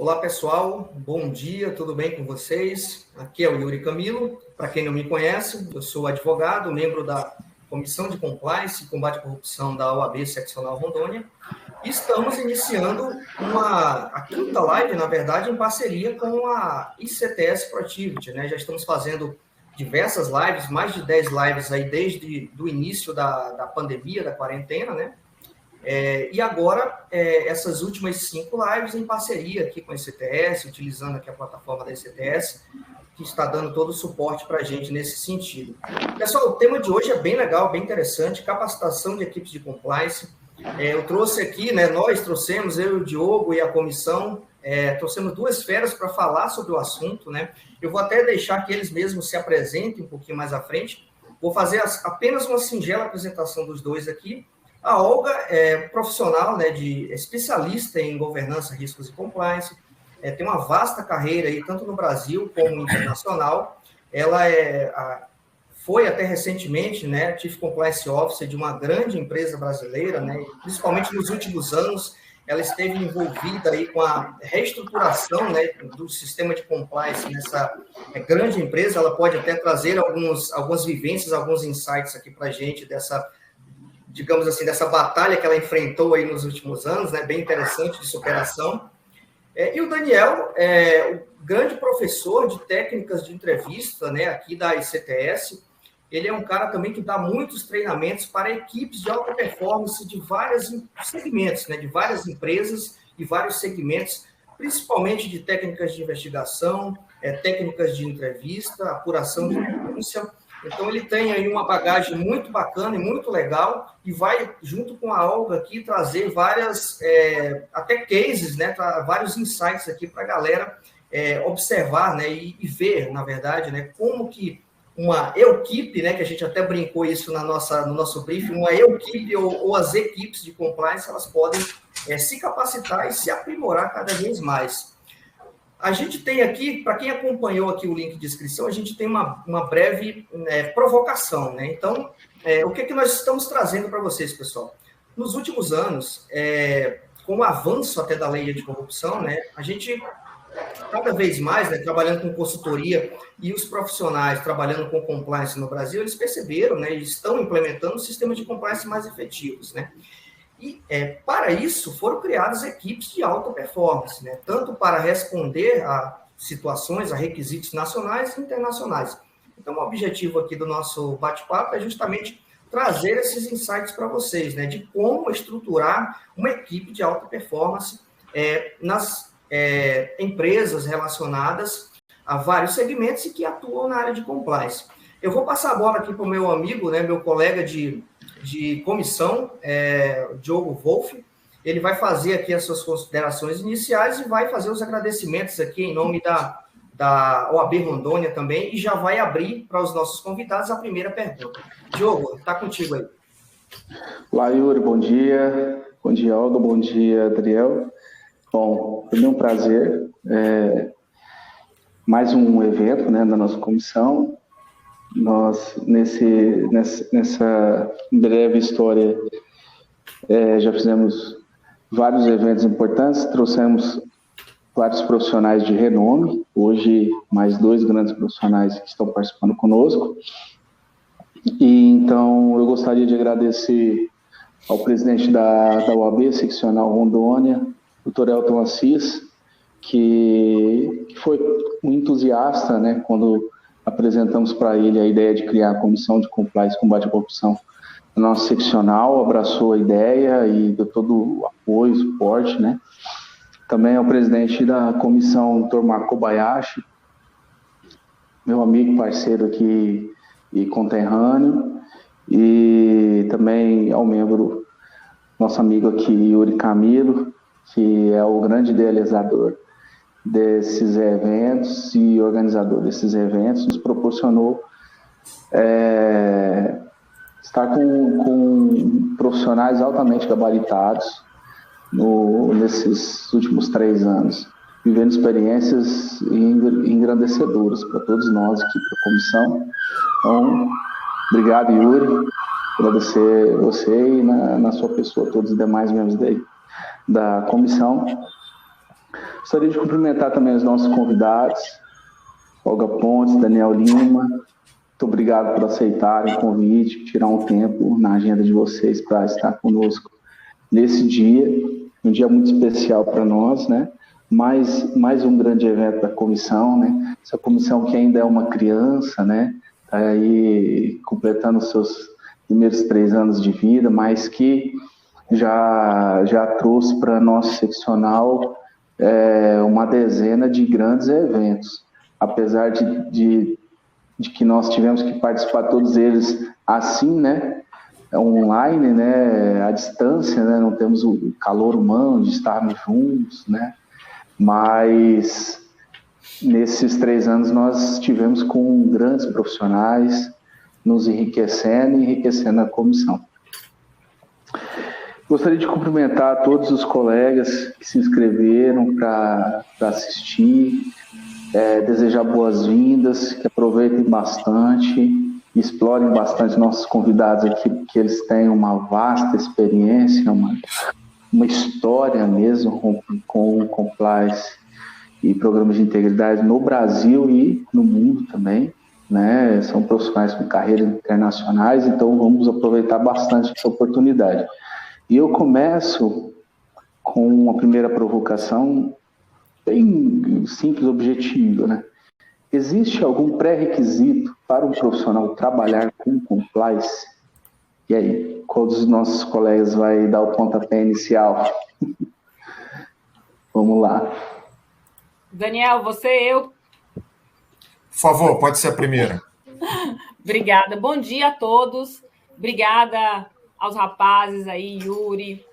Olá, pessoal. Bom dia, tudo bem com vocês? Aqui é o Yuri Camilo. Para quem não me conhece, eu sou advogado, membro da Comissão de Compliance e Combate à Corrupção da OAB Seccional Rondônia. E estamos iniciando a quinta live, na verdade, em parceria com a ICTS Proactivity, né? Já estamos fazendo diversas lives, mais de 10 lives aí desde o início da pandemia, da quarentena, né? E agora, essas últimas 5 lives em parceria aqui com a ICTS, utilizando aqui a plataforma da ICTS, que está dando todo o suporte para a gente nesse sentido. Pessoal, o tema de hoje é bem legal, bem interessante, capacitação de equipes de compliance. Eu trouxe aqui, né, nós trouxemos, eu e o Diogo e a comissão, trouxemos 2 feras para falar sobre o assunto, né? Eu vou até deixar que eles mesmos se apresentem um pouquinho mais à frente. Vou fazer apenas uma singela apresentação dos 2 aqui. A Olga é profissional, né, especialista em governança, riscos e compliance, tem uma vasta carreira aí, tanto no Brasil como internacional. Ela foi até recentemente, né, Chief Compliance Officer de uma grande empresa brasileira, né, principalmente nos últimos anos, ela esteve envolvida aí com a reestruturação, né, do sistema de compliance nessa grande empresa. Ela pode até trazer algumas vivências, alguns insights aqui para a gente digamos assim, dessa batalha que ela enfrentou aí nos últimos anos, né, bem interessante, de superação. E o Daniel é o grande professor de técnicas de entrevista, né, aqui da ICTS. Ele é um cara também que dá muitos treinamentos para equipes de alta performance de vários segmentos, né, de várias empresas e vários segmentos, principalmente de técnicas de investigação, técnicas de entrevista, apuração de denúncia. Então, ele tem aí uma bagagem muito bacana e muito legal e vai, junto com a Olga aqui, trazer até cases, né, vários insights aqui para a galera observar, né, e ver, na verdade, né, como que uma equipe, né, que a gente até brincou isso no nosso briefing, uma equipe ou as equipes de compliance, elas podem se capacitar e se aprimorar cada vez mais. A gente tem aqui, para quem acompanhou aqui o link de inscrição, a gente tem uma breve provocação, né? Então, o que nós estamos trazendo para vocês, pessoal? Nos últimos anos, com o avanço até da lei de corrupção, né, a gente, cada vez mais, né, trabalhando com consultoria e os profissionais trabalhando com compliance no Brasil, eles perceberam, né, eles estão implementando sistemas de compliance mais efetivos, né? E, para isso, foram criadas equipes de alta performance, né? Tanto para responder a situações, a requisitos nacionais e internacionais. Então, o objetivo aqui do nosso bate-papo é justamente trazer esses insights para vocês, né? De como estruturar uma equipe de alta performance nas empresas relacionadas a vários segmentos e que atuam na área de compliance. Eu vou passar a bola aqui para o meu amigo, né, meu colega de comissão, Diogo Wolff. Ele vai fazer aqui as suas considerações iniciais e vai fazer os agradecimentos aqui em nome da OAB Rondônia também, e já vai abrir para os nossos convidados a primeira pergunta. Diogo, está contigo aí. Olá, Yuri, bom dia. Bom dia, Olga, bom dia, Adriel. Bom, foi um prazer. Mais um evento, né, da nossa comissão. Nós, nessa breve história, já fizemos vários eventos importantes, trouxemos vários profissionais de renome, hoje mais 2 grandes profissionais que estão participando conosco. E então eu gostaria de agradecer ao presidente da OAB Seccional Rondônia, Dr. Elton Assis, que foi um entusiasta, né, quando apresentamos para ele a ideia de criar a Comissão de Compliance e Combate à Corrupção na nossa seccional, abraçou a ideia e deu todo o apoio, suporte, né? Também ao presidente da comissão, Dr. Marco Kobayashi, meu amigo, parceiro aqui e conterrâneo, e também ao membro, nosso amigo aqui, Yuri Camilo, que é o grande idealizador desses eventos e organizador desses eventos, nos proporcionou estar com profissionais altamente gabaritados nesses últimos 3 anos, vivendo experiências engrandecedoras para todos nós aqui, para a comissão. Então, obrigado, Yuri, agradecer você e na sua pessoa, todos os demais membros da comissão. Gostaria de cumprimentar também os nossos convidados, Olga Pontes, Daniel Lima. Muito obrigado por aceitarem o convite, tirar um tempo na agenda de vocês para estar conosco nesse dia, um dia muito especial para nós, né? Mais um grande evento da comissão, né? Essa comissão que ainda é uma criança, né? Está aí completando os seus primeiros 3 anos de vida, mas que já trouxe para nosso seccional uma dezena de grandes eventos. Apesar de que nós tivemos que participar todos eles assim, né? Online, né? À distância, né? Não temos o calor humano de estarmos juntos, né? Mas nesses 3 anos nós estivemos com grandes profissionais nos enriquecendo e enriquecendo a comissão. Gostaria de cumprimentar todos os colegas que se inscreveram para assistir, desejar boas-vindas, que aproveitem bastante, explorem bastante nossos convidados aqui, que eles têm uma vasta experiência, uma história mesmo com compliance e programas de integridade no Brasil e no mundo também, né? São profissionais com carreiras internacionais, então vamos aproveitar bastante essa oportunidade. E eu começo com uma primeira provocação bem simples, objetiva, né? Existe algum pré-requisito para um profissional trabalhar com compliance? E aí, qual dos nossos colegas vai dar o pontapé inicial? Vamos lá. Daniel, você, eu? Por favor, pode ser a primeira. Obrigada. Bom dia a todos. Obrigada aos rapazes aí, Yuri,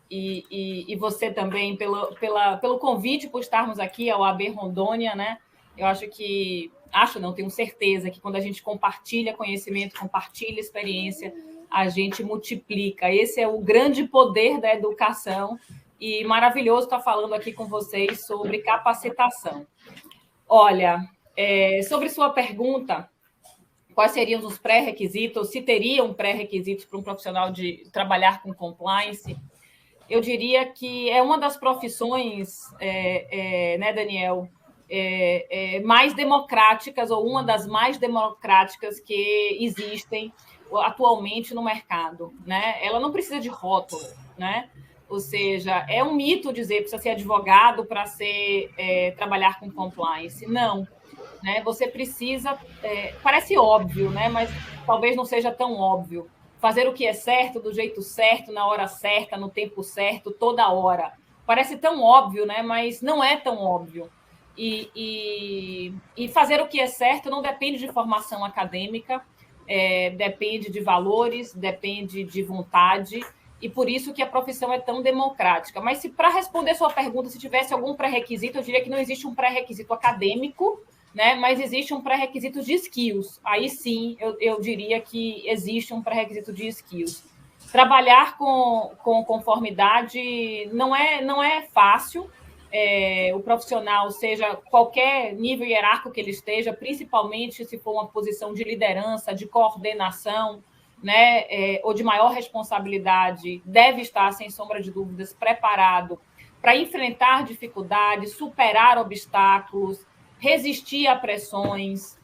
e você também pelo convite, por estarmos aqui ao AB Rondônia, né? Eu tenho certeza que quando a gente compartilha conhecimento, compartilha experiência, a gente multiplica. Esse é o grande poder da educação e maravilhoso estar falando aqui com vocês sobre capacitação. Olha, sobre sua pergunta, quais seriam os pré-requisitos, se teriam pré-requisitos para um profissional de trabalhar com compliance, eu diria que é uma das profissões, né, Daniel, mais democráticas, ou uma das mais democráticas que existem atualmente no mercado, né? Ela não precisa de rótulo, né? Ou seja, é um mito dizer que precisa ser advogado para trabalhar com compliance. Não. Né? Você precisa, parece óbvio, né? Mas talvez não seja tão óbvio. Fazer o que é certo, do jeito certo, na hora certa, no tempo certo, toda hora. Parece tão óbvio, né? Mas não é tão óbvio. E fazer o que é certo não depende de formação acadêmica, depende de valores, depende de vontade, e por isso que a profissão é tão democrática. Mas para responder sua pergunta, se tivesse algum pré-requisito, eu diria que não existe um pré-requisito acadêmico, né? Mas existe um pré-requisito de skills. Aí sim, eu diria que existe um pré-requisito de skills. Trabalhar com conformidade não é fácil. O profissional, seja qualquer nível hierárquico que ele esteja, principalmente se for uma posição de liderança, de coordenação, né, ou de maior responsabilidade, deve estar, sem sombra de dúvidas, preparado para enfrentar dificuldades, superar obstáculos, resistir a pressões,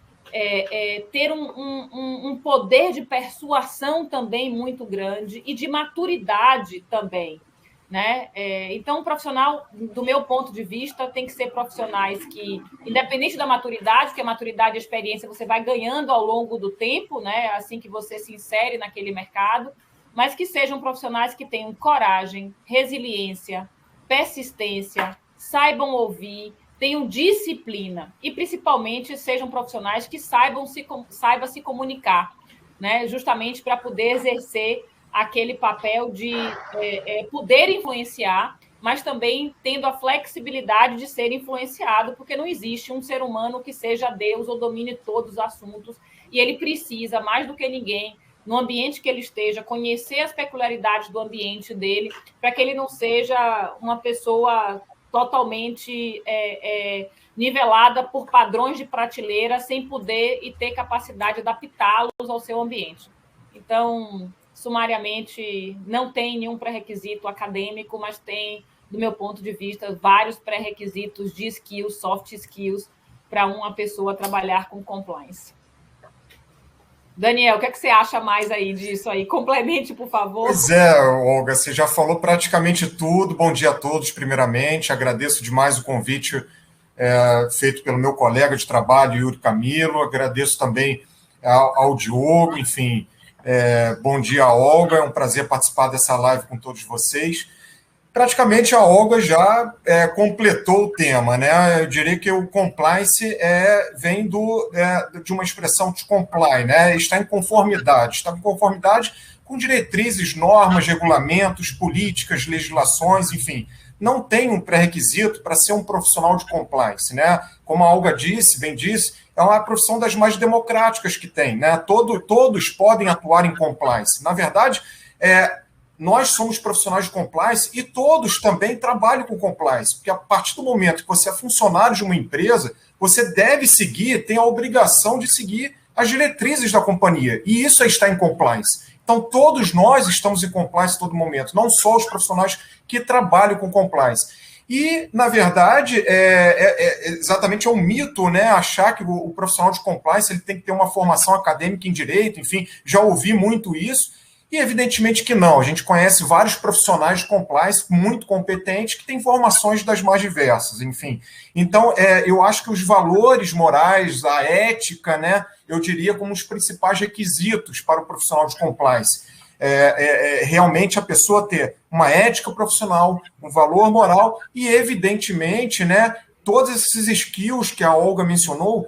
ter um poder de persuasão também muito grande e de maturidade também, né? Então, o profissional, do meu ponto de vista, tem que ser profissionais que, independente da maturidade, porque a maturidade e a experiência você vai ganhando ao longo do tempo, né? Assim que você se insere naquele mercado, mas que sejam profissionais que tenham coragem, resiliência, persistência, saibam ouvir, tenham disciplina e, principalmente, sejam profissionais que saibam se comunicar, né? Justamente para poder exercer aquele papel de poder influenciar, mas também tendo a flexibilidade de ser influenciado, porque não existe um ser humano que seja Deus ou domine todos os assuntos, e ele precisa, mais do que ninguém, no ambiente que ele esteja, conhecer as peculiaridades do ambiente dele, para que ele não seja uma pessoa totalmente nivelada por padrões de prateleira, sem poder e ter capacidade de adaptá-los ao seu ambiente. Então, sumariamente, não tem nenhum pré-requisito acadêmico, mas tem do meu ponto de vista, vários pré-requisitos de skills, soft skills, para uma pessoa trabalhar com compliance. Daniel, o que você acha mais aí disso aí? Complemente, por favor. Pois é, Olga, você já falou praticamente tudo. Bom dia a todos, primeiramente. Agradeço demais o convite feito pelo meu colega de trabalho, Yuri Camilo. Agradeço também ao Diogo, enfim. Bom dia, Olga. É um prazer participar dessa live com todos vocês. Praticamente a Olga já completou o tema, né? Eu diria que o compliance vem de uma expressão to comply, né? Está em conformidade com diretrizes, normas, regulamentos, políticas, legislações, enfim. Não tem um pré-requisito para ser um profissional de compliance, né? Como a Olga bem disse, é uma profissão das mais democráticas que tem, né? Todos podem atuar em compliance. Na verdade, nós somos profissionais de compliance e todos também trabalham com compliance, porque a partir do momento que você é funcionário de uma empresa, você deve seguir, tem a obrigação de seguir as diretrizes da companhia, e isso é estar em compliance. Então, todos nós estamos em compliance a todo momento, não só os profissionais que trabalham com compliance. E, na verdade, exatamente um mito, né, achar que o profissional de compliance ele tem que ter uma formação acadêmica em direito, enfim, já ouvi muito isso. E, evidentemente, que não. A gente conhece vários profissionais de compliance muito competentes que têm formações das mais diversas, enfim. Então, eu acho que os valores morais, a ética, né, eu diria como os principais requisitos para o profissional de compliance. Realmente a pessoa ter uma ética profissional, um valor moral e, evidentemente, né, todos esses skills que a Olga mencionou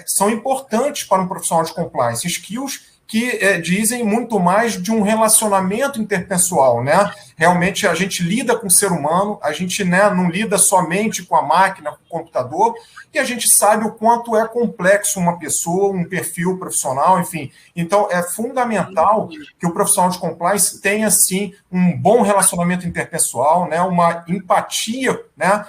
são importantes para um profissional de compliance. Skills que dizem muito mais de um relacionamento interpessoal, né? Realmente a gente lida com o ser humano, a gente, né, não lida somente com a máquina, com o computador, e a gente sabe o quanto é complexo uma pessoa, um perfil profissional, enfim. Então, é fundamental que o profissional de compliance tenha, sim, um bom relacionamento interpessoal, né, uma empatia, né,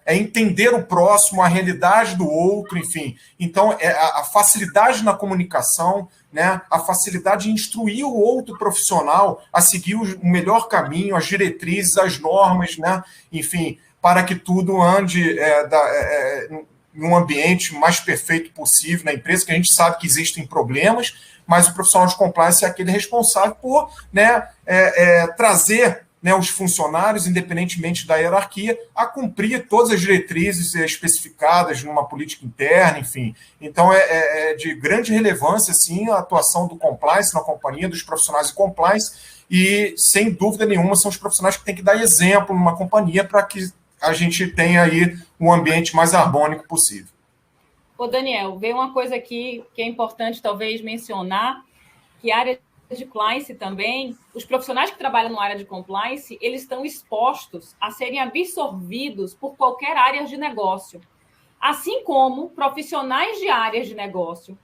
entender o próximo, a realidade do outro, enfim. Então, a facilidade na comunicação, né, a facilidade de instruir o outro profissional a seguir o melhor caminho, as diretrizes, as normas, né, enfim, para que tudo ande em um ambiente mais perfeito possível na empresa, que a gente sabe que existem problemas, mas o profissional de compliance é aquele responsável por, né, trazer, né, os funcionários, independentemente da hierarquia, a cumprir todas as diretrizes especificadas numa política interna, enfim. Então, é de grande relevância, sim, a atuação do compliance na companhia, dos profissionais de compliance, e, sem dúvida nenhuma, são os profissionais que têm que dar exemplo numa companhia para que a gente tenha aí um ambiente mais harmônico possível. Ô, Daniel, veio uma coisa aqui que é importante, talvez, mencionar, que a área de compliance também, os profissionais que trabalham na área de compliance, eles estão expostos a serem absorvidos por qualquer área de negócio. Assim como profissionais de áreas de negócio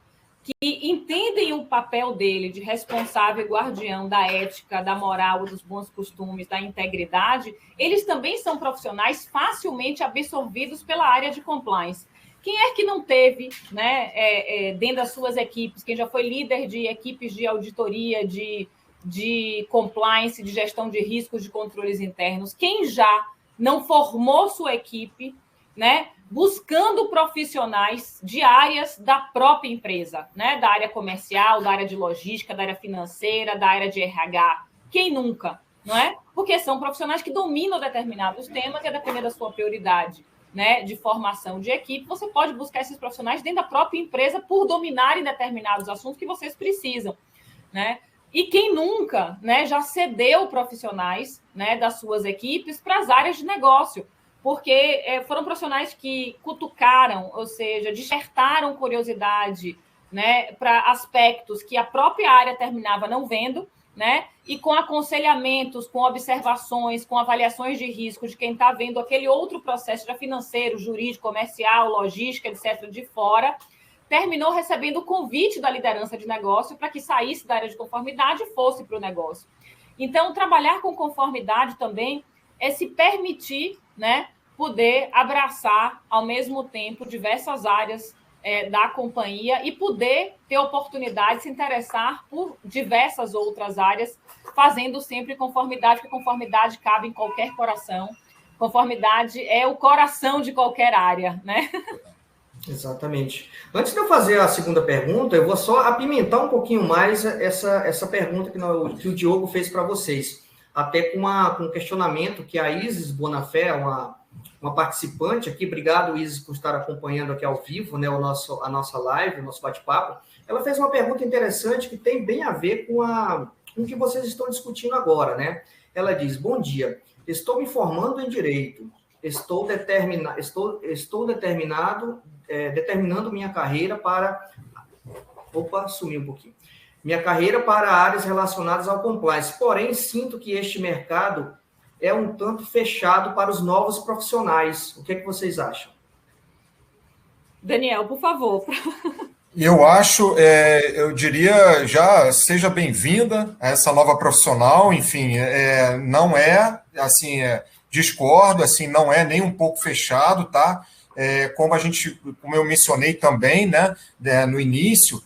que entendem o papel dele de responsável e guardião da ética, da moral, dos bons costumes, da integridade, eles também são profissionais facilmente absorvidos pela área de compliance. Quem é que não teve, né, dentro das suas equipes, quem já foi líder de equipes de auditoria, de compliance, de gestão de riscos, de controles internos, quem já não formou sua equipe, né, buscando profissionais de áreas da própria empresa, né, da área comercial, da área de logística, da área financeira, da área de RH? Quem nunca, não é? Porque são profissionais que dominam determinados temas e, a depender da sua prioridade, né, de formação de equipe, você pode buscar esses profissionais dentro da própria empresa por dominarem determinados assuntos que vocês precisam, né? E quem nunca, né, já cedeu profissionais, né, das suas equipes para as áreas de negócio, porque foram profissionais que cutucaram, ou seja, despertaram curiosidade, né, para aspectos que a própria área terminava não vendo, né? E com aconselhamentos, com observações, com avaliações de risco de quem está vendo aquele outro processo já financeiro, jurídico, comercial, logística, etc., de fora, terminou recebendo o convite da liderança de negócio para que saísse da área de conformidade e fosse para o negócio. Então, trabalhar com conformidade também é se permitir, né, poder abraçar, ao mesmo tempo, diversas áreas da companhia e poder ter oportunidade de se interessar por diversas outras áreas fazendo sempre conformidade, porque conformidade cabe em qualquer coração. Conformidade é o coração de qualquer área, né? Exatamente. Antes de eu fazer a segunda pergunta, eu vou só apimentar um pouquinho mais essa pergunta que o Diogo fez para vocês. Até com um questionamento que a Isis Bonafé, uma participante aqui, obrigado, Isis, por estar acompanhando aqui ao vivo, né, a nossa live, o nosso bate-papo. Ela fez uma pergunta interessante que tem bem a ver com o que vocês estão discutindo agora, né? Ela diz: bom dia, estou me formando em Direito, estou determinando minha carreira para... Opa, sumiu um pouquinho. Minha carreira para áreas relacionadas ao compliance. Porém, sinto que este mercado é um tanto fechado para os novos profissionais. O que é que vocês acham? Daniel, por favor. Eu acho, eu diria, já seja bem-vinda a essa nova profissional. Enfim, não é, assim, discordo, assim, não é nem um pouco fechado, tá? Como eu mencionei também, né, no início,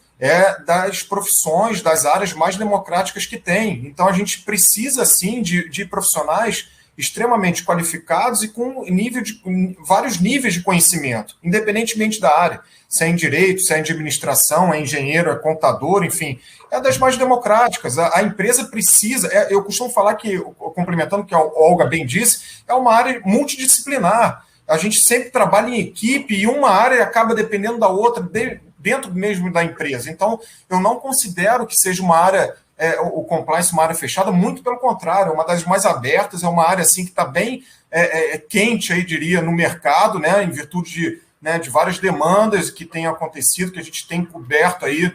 das profissões, das áreas mais democráticas que tem. Então, a gente precisa, sim, de profissionais extremamente qualificados e com vários níveis de conhecimento, independentemente da área. Se é em direito, se é em administração, é engenheiro, é contador, enfim, é das mais democráticas. A empresa precisa... eu costumo falar que, complementando o que a Olga bem disse, é uma área multidisciplinar. A gente sempre trabalha em equipe e uma área acaba dependendo da outra dentro mesmo da empresa. Então, eu não considero que seja uma área, o compliance, uma área fechada, muito pelo contrário, é uma das mais abertas, é uma área assim, que está bem quente, aí, diria, no mercado, né, em virtude de várias demandas que têm acontecido, que a gente tem coberto aí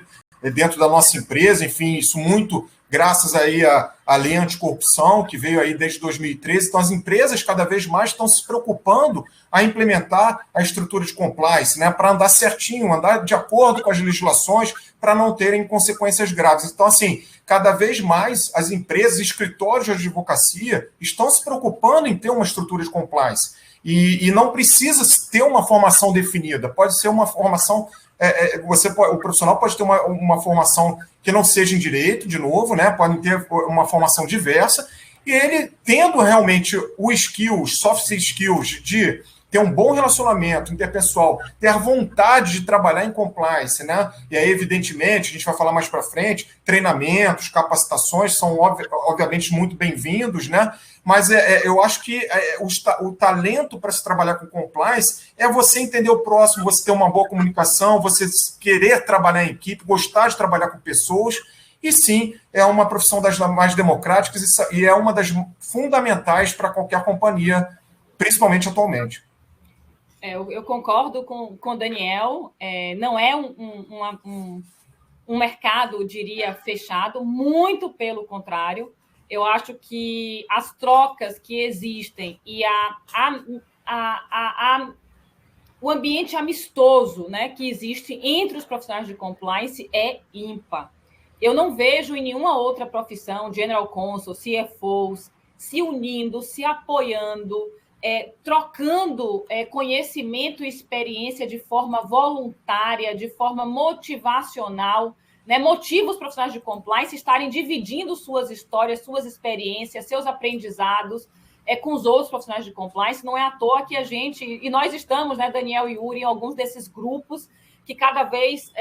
dentro da nossa empresa, enfim, isso muito graças aí à lei anticorrupção, que veio aí desde 2013. Então, as empresas cada vez mais estão se preocupando a implementar a estrutura de compliance, né, para andar certinho, andar de acordo com as legislações, para não terem consequências graves. Então, assim, cada vez mais as empresas, escritórios de advocacia estão se preocupando em ter uma estrutura de compliance. E não precisa ter uma formação definida, pode ser uma formação... o profissional pode ter uma formação que não seja em direito, de novo, né? Pode ter uma formação diversa, e ele tendo realmente os soft skills de ter um bom relacionamento interpessoal, ter a vontade de trabalhar em compliance, né? E aí, evidentemente, a gente vai falar mais para frente, treinamentos, capacitações são obviamente muito bem-vindos, né? Mas eu acho que o talento para se trabalhar com compliance é você entender o próximo, você ter uma boa comunicação, você querer trabalhar em equipe, gostar de trabalhar com pessoas. E sim, é uma profissão das mais democráticas e é uma das fundamentais para qualquer companhia, principalmente atualmente. Eu concordo com o Daniel. Não é um mercado, diria, fechado, muito pelo contrário. Eu acho que as trocas que existem e o ambiente amistoso, né, que existe entre os profissionais de compliance é ímpar. Eu não vejo em nenhuma outra profissão, General Counsel, CFOs, se unindo, se apoiando, trocando conhecimento e experiência de forma voluntária, de forma motivacional, né? Motiva os profissionais de compliance estarem dividindo suas histórias, suas experiências, seus aprendizados com os outros profissionais de compliance. Não é à toa que e nós estamos, né, Daniel e Yuri, em alguns desses grupos que cada vez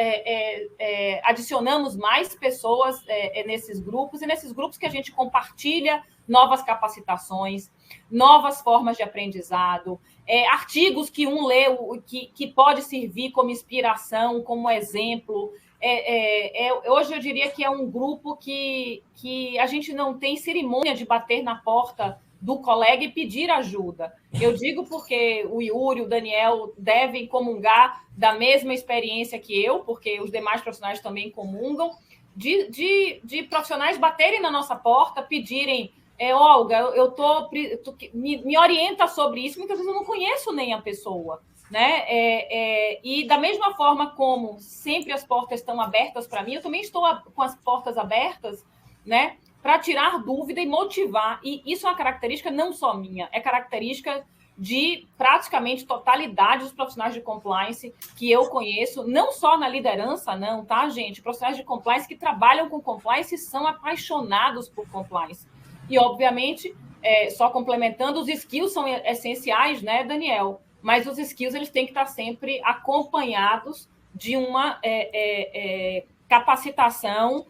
adicionamos mais pessoas nesses grupos, e nesses grupos que a gente compartilha novas capacitações, novas formas de aprendizado, artigos que um lê, que pode servir como inspiração, como exemplo. Hoje eu diria que é um grupo que a gente não tem cerimônia de bater na porta do colega e pedir ajuda. Eu digo porque o Yuri, o Daniel devem comungar da mesma experiência que eu, porque os demais profissionais também comungam, de profissionais baterem na nossa porta, pedirem: Olga, me orienta sobre isso. Muitas vezes eu não conheço nem a pessoa, né? E da mesma forma como sempre as portas estão abertas para mim, eu também estou com as portas abertas, né, para tirar dúvida e motivar. E isso é uma característica não só minha, é característica de praticamente totalidade dos profissionais de compliance que eu conheço, não só na liderança, não, tá, gente? Profissionais de compliance que trabalham com compliance e são apaixonados por compliance. E, obviamente, só complementando, os skills são essenciais, né, Daniel? Mas os skills eles têm que estar sempre acompanhados de uma capacitação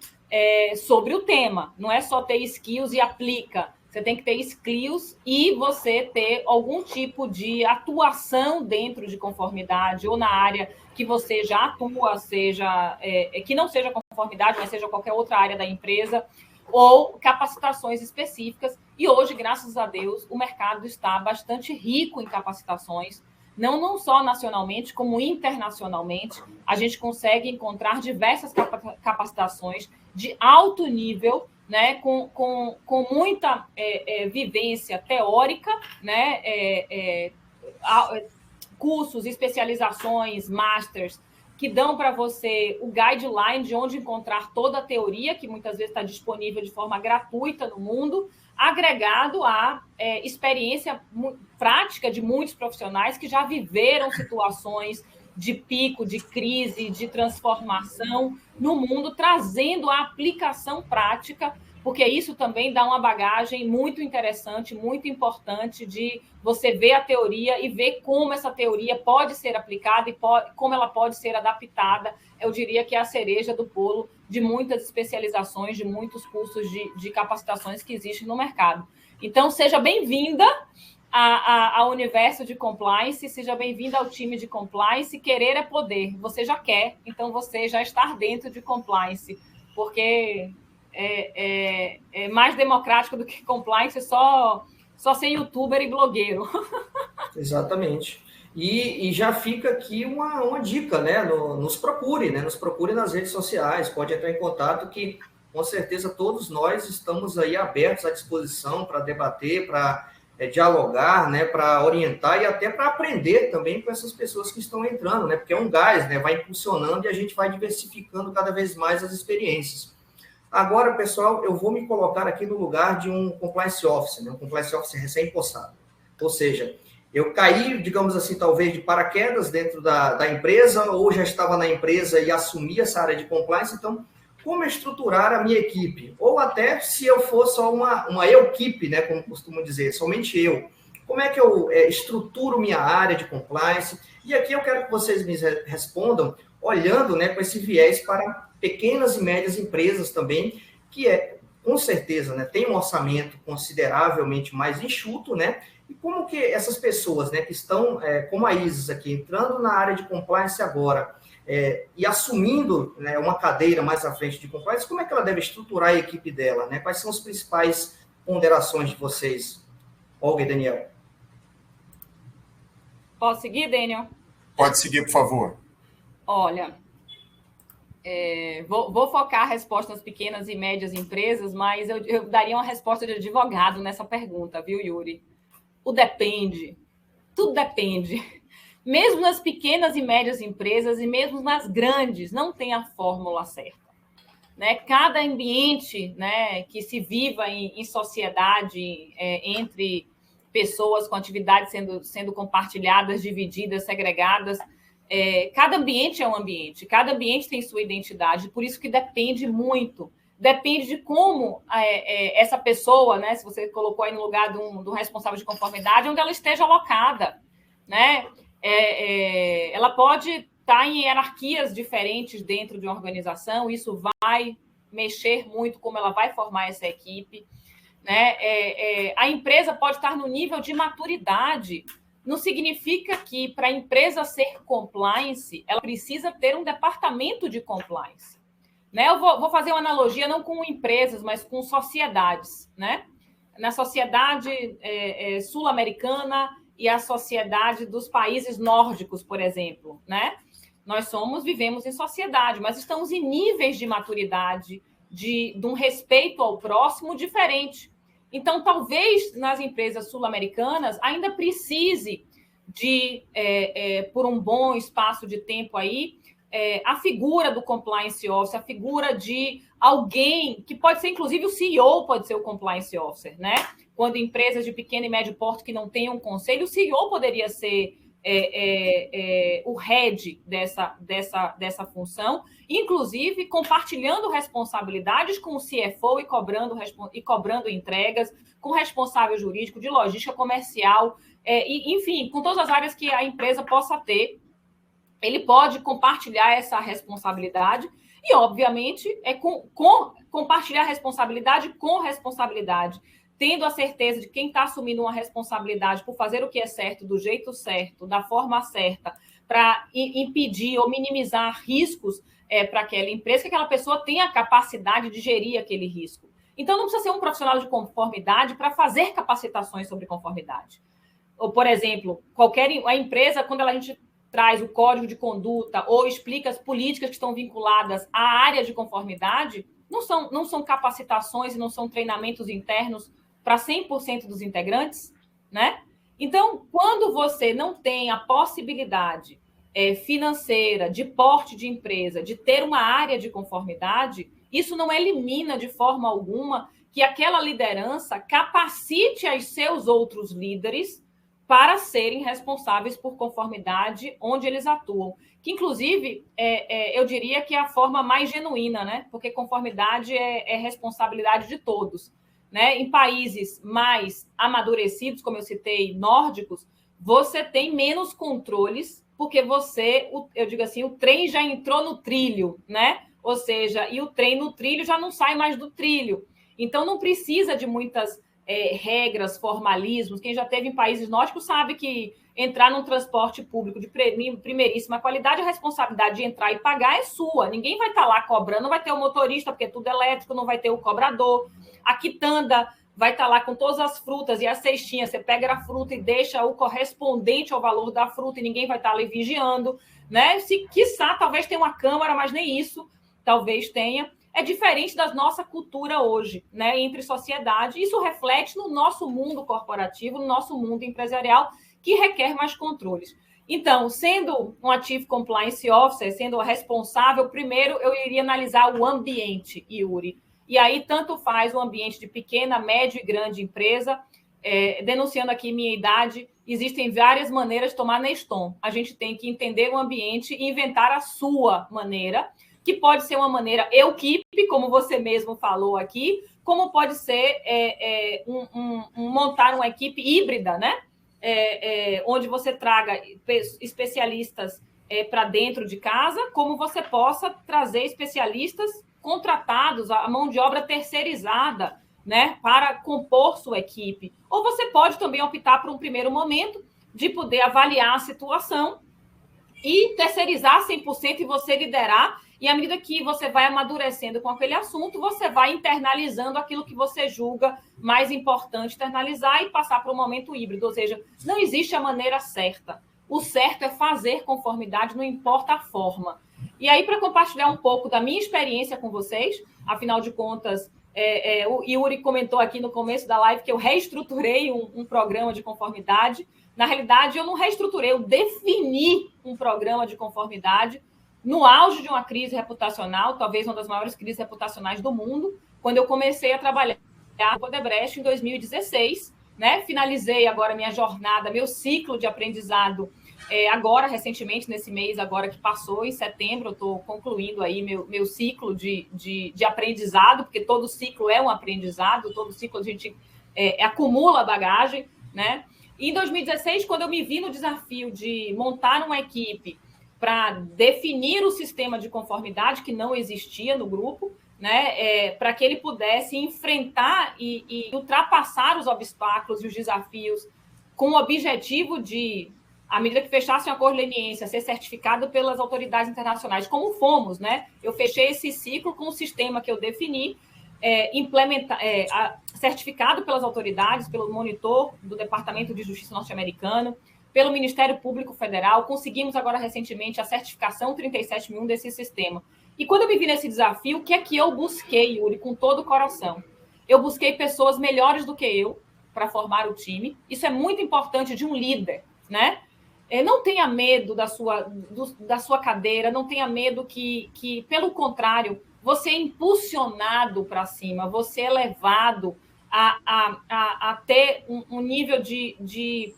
sobre o tema. Não é só ter skills e aplica. Você tem que ter skills e você ter algum tipo de atuação dentro de conformidade ou na área que você já atua, seja que não seja conformidade, mas seja qualquer outra área da empresa, ou capacitações específicas. E hoje, graças a Deus, o mercado está bastante rico em capacitações, não só nacionalmente, como internacionalmente. A gente consegue encontrar diversas capacitações de alto nível, né, com muita vivência teórica, né, cursos, especializações, masters, que dão para você o guideline de onde encontrar toda a teoria, que muitas vezes está disponível de forma gratuita no mundo, agregado à experiência prática de muitos profissionais que já viveram situações de pico, de crise, de transformação no mundo, trazendo a aplicação prática, porque isso também dá uma bagagem muito interessante, muito importante de você ver a teoria e ver como essa teoria pode ser aplicada e como ela pode ser adaptada. Eu diria que é a cereja do bolo de muitas especializações, de muitos cursos de capacitações que existem no mercado. Então, seja bem-vinda ao universo de compliance, seja bem-vinda ao time de compliance. Querer é poder. Você já quer, então você já está dentro de compliance, porque é mais democrático do que compliance, só ser youtuber e blogueiro. Exatamente. E já fica aqui uma dica, né? Nos procure, né? Nos procure nas redes sociais, pode entrar em contato que, com certeza, todos nós estamos aí abertos à disposição para debater, para dialogar, né? Para orientar e até para aprender também com essas pessoas que estão entrando, né? Porque é um gás, né? Vai impulsionando e a gente vai diversificando cada vez mais as experiências. Agora, pessoal, eu vou me colocar aqui no lugar de um compliance officer, né? Um compliance officer recém-possado. Ou seja, eu caí, digamos assim, talvez de paraquedas dentro da empresa, ou já estava na empresa e assumi essa área de compliance. Então, como estruturar a minha equipe? Ou até se eu for só uma eu-equipe, né, como costumo dizer, somente eu. Como é que eu estruturo minha área de compliance? E aqui eu quero que vocês me respondam olhando, né, com esse viés para pequenas e médias empresas também, que com certeza, né, tem um orçamento consideravelmente mais enxuto, né? E como que essas pessoas, né, que estão, como a Isis aqui, entrando na área de compliance agora, e assumindo, né, uma cadeira mais à frente de compliance, como é que ela deve estruturar a equipe dela, né? Quais são as principais ponderações de vocês? Olga e Daniel. Posso seguir, Daniel? Pode seguir, por favor. Olha, vou focar a resposta nas pequenas e médias empresas, mas eu daria uma resposta de advogado nessa pergunta, viu, Yuri? O depende. Tudo depende. Mesmo nas pequenas e médias empresas e mesmo nas grandes, não tem a fórmula certa. Né? Cada ambiente, né, que se viva em sociedade, entre pessoas com atividades sendo compartilhadas, divididas, segregadas, cada ambiente é um ambiente, cada ambiente tem sua identidade, por isso que depende muito. Depende de como essa pessoa, né, se você colocou aí no lugar do responsável de conformidade, onde ela esteja alocada, né? Ela pode estar em hierarquias diferentes dentro de uma organização, isso vai mexer muito como ela vai formar essa equipe, né? A empresa pode estar no nível de maturidade. Não significa que para a empresa ser compliance, ela precisa ter um departamento de compliance. Né? Eu vou fazer uma analogia não com empresas, mas com sociedades. Né? Na sociedade sul-americana e a sociedade dos países nórdicos, por exemplo. Né? Nós vivemos em sociedade, mas estamos em níveis de maturidade, de um respeito ao próximo diferente. Então, talvez nas empresas sul-americanas ainda precise de, por um bom espaço de tempo aí, a figura do compliance officer, a figura de alguém que pode ser, inclusive, o CEO pode ser o compliance officer, né? Quando empresas de pequeno e médio porte que não têm um conselho, o CEO poderia ser o head dessa função, inclusive compartilhando responsabilidades com o CFO e cobrando entregas, com o responsável jurídico, de logística comercial, enfim, com todas as áreas que a empresa possa ter. Ele pode compartilhar essa responsabilidade e, obviamente, compartilhar responsabilidade com responsabilidade, tendo a certeza de quem está assumindo uma responsabilidade por fazer o que é certo, do jeito certo, da forma certa, para impedir ou minimizar riscos para aquela empresa, que aquela pessoa tenha a capacidade de gerir aquele risco. Então, não precisa ser um profissional de conformidade para fazer capacitações sobre conformidade. Ou, por exemplo, a empresa, quando a gente traz o código de conduta ou explica as políticas que estão vinculadas à área de conformidade, não são capacitações e não são treinamentos internos para 100% dos integrantes, né? Então, quando você não tem a possibilidade financeira, de porte de empresa, de ter uma área de conformidade, isso não elimina de forma alguma que aquela liderança capacite os seus outros líderes para serem responsáveis por conformidade onde eles atuam. Que, inclusive, eu diria que é a forma mais genuína, né? Porque conformidade é responsabilidade de todos. Né? Em países mais amadurecidos, como eu citei, nórdicos, você tem menos controles, porque eu digo assim, o trem já entrou no trilho, né? Ou seja, e o trem no trilho já não sai mais do trilho. Então, não precisa de muitas regras, formalismos. Quem já esteve em países nórdicos sabe que entrar num transporte público de primeiríssima qualidade, a responsabilidade de entrar e pagar é sua. Ninguém vai estar lá cobrando, não vai ter o motorista, porque é tudo elétrico, não vai ter o cobrador. A quitanda vai estar lá com todas as frutas e as cestinhas. Você pega a fruta e deixa o correspondente ao valor da fruta e ninguém vai estar ali vigiando, né? Se quiçá, talvez tenha uma câmara, mas nem isso talvez tenha. É diferente da nossa cultura hoje, né? Entre sociedade. Isso reflete no nosso mundo corporativo, no nosso mundo empresarial, que requer mais controles. Então, sendo um Chief Compliance Officer, sendo a responsável, primeiro eu iria analisar o ambiente, Yuri. E aí, tanto faz o ambiente de pequena, média e grande empresa. Denunciando aqui minha idade, existem várias maneiras de tomar Neston. A gente tem que entender o ambiente e inventar a sua maneira, que pode ser uma maneira equipe, como você mesmo falou aqui, como pode ser montar uma equipe híbrida, né? Onde você traga especialistas para dentro de casa, como você possa trazer especialistas contratados, a mão de obra terceirizada, né, para compor sua equipe. Ou você pode também optar por um primeiro momento de poder avaliar a situação e terceirizar 100% e você liderar, e à medida que você vai amadurecendo com aquele assunto, você vai internalizando aquilo que você julga mais importante internalizar e passar para um momento híbrido. Ou seja, não existe a maneira certa. O certo é fazer conformidade, não importa a forma. E aí, para compartilhar um pouco da minha experiência com vocês, afinal de contas, o Yuri comentou aqui no começo da live que eu reestruturei um programa de conformidade. Na realidade, eu não reestruturei, eu defini um programa de conformidade no auge de uma crise reputacional, talvez uma das maiores crises reputacionais do mundo, quando eu comecei a trabalhar no Odebrecht em 2016, né? Finalizei agora minha jornada, meu ciclo de aprendizado agora, recentemente, nesse mês agora que passou, em setembro, eu estou concluindo aí meu ciclo de aprendizado, porque todo ciclo é um aprendizado, todo ciclo a gente acumula bagagem, né? E em 2016, quando eu me vi no desafio de montar uma equipe para definir o sistema de conformidade que não existia no grupo, né, para que ele pudesse enfrentar e ultrapassar os obstáculos e os desafios com o objetivo de, à medida que fechasse um acordo de leniência, ser certificado pelas autoridades internacionais, como fomos, né? Eu fechei esse ciclo com o sistema que eu defini, certificado pelas autoridades, pelo monitor do Departamento de Justiça norte-americano, pelo Ministério Público Federal. Conseguimos agora recentemente a certificação 37001 desse sistema. E quando eu me vi nesse desafio, o que é que eu busquei, Yuri, com todo o coração? Eu busquei pessoas melhores do que eu para formar o time. Isso é muito importante de um líder, né? Não tenha medo da sua cadeira, não tenha medo que, pelo contrário, você é impulsionado para cima, você é levado a ter um nível de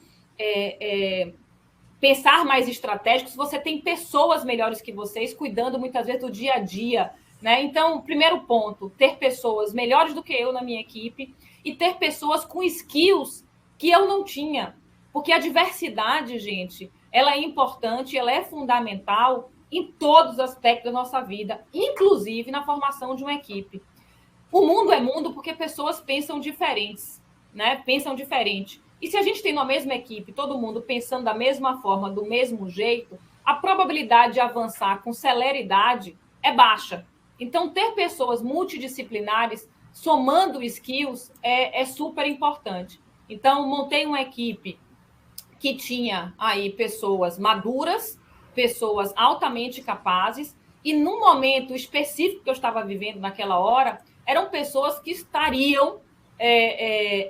pensar mais estratégico, se você tem pessoas melhores que vocês, cuidando muitas vezes do dia a dia, né? Então, primeiro ponto, ter pessoas melhores do que eu na minha equipe e ter pessoas com skills que eu não tinha. Porque a diversidade, gente, ela é importante, ela é fundamental em todos os aspectos da nossa vida, inclusive na formação de uma equipe. O mundo é mundo porque pessoas pensam diferentes, né? Pensam diferente. E se a gente tem na mesma equipe, todo mundo pensando da mesma forma, do mesmo jeito, a probabilidade de avançar com celeridade é baixa. Então, ter pessoas multidisciplinares somando skills é super importante. Então, montei uma equipe que tinha aí pessoas maduras, pessoas altamente capazes, e no momento específico que eu estava vivendo naquela hora, eram pessoas que estariam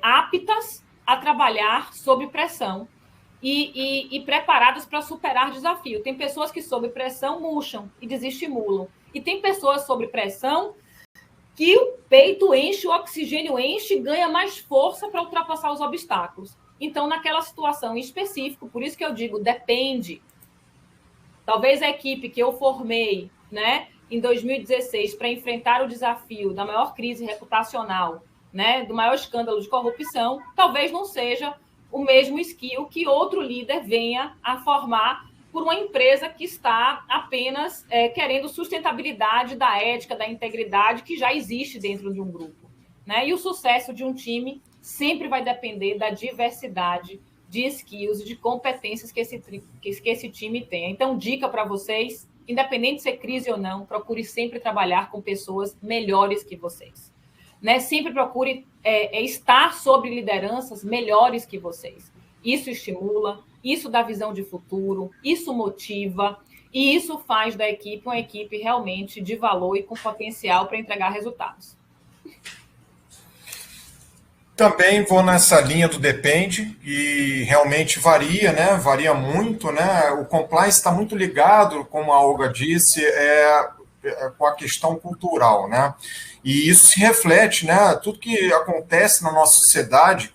aptas a trabalhar sob pressão e preparadas para superar desafio. Tem pessoas que, sob pressão, murcham e desestimulam. E tem pessoas sob pressão que o peito enche, o oxigênio enche e ganha mais força para ultrapassar os obstáculos. Então, naquela situação em específico, por isso que eu digo, depende. Talvez a equipe que eu formei, né, em 2016 para enfrentar o desafio da maior crise reputacional, né, do maior escândalo de corrupção, talvez não seja o mesmo skill que outro líder venha a formar por uma empresa que está apenas querendo sustentabilidade da ética, da integridade que já existe dentro de um grupo, né? E o sucesso de um time sempre vai depender da diversidade de skills e de competências que esse time tem. Então, dica para vocês, independente de ser crise ou não, procure sempre trabalhar com pessoas melhores que vocês, né? Sempre procure estar sob lideranças melhores que vocês. Isso estimula, isso dá visão de futuro, isso motiva e isso faz da equipe uma equipe realmente de valor e com potencial para entregar resultados. Também vou nessa linha do depende e realmente varia, né? Varia muito, né? O compliance está muito ligado, como a Olga disse, com a questão cultural, né? E isso se reflete, né? Tudo que acontece na nossa sociedade,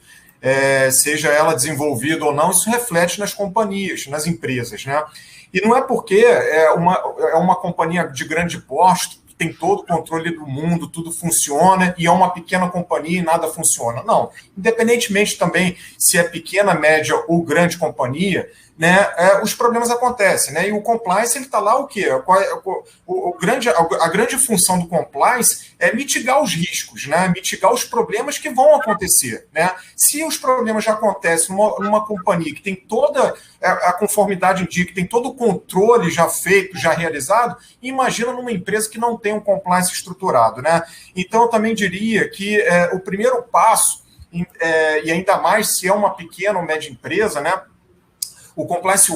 seja ela desenvolvida ou não, isso reflete nas companhias, nas empresas, né? E não é porque é uma companhia de grande porte, que tem todo o controle do mundo, tudo funciona, e é uma pequena companhia e nada funciona. Não. Independentemente também se é pequena, média ou grande companhia, né, os problemas acontecem, né? E o compliance, ele está lá o quê? A grande função do compliance é mitigar os riscos, né? Mitigar os problemas que vão acontecer, né? Se os problemas já acontecem numa companhia que tem toda a conformidade indica, tem todo o controle já feito, já realizado, imagina numa empresa que não tem um compliance estruturado, né? Então, eu também diria que o primeiro passo, e ainda mais se é uma pequena ou média empresa, né? O compliance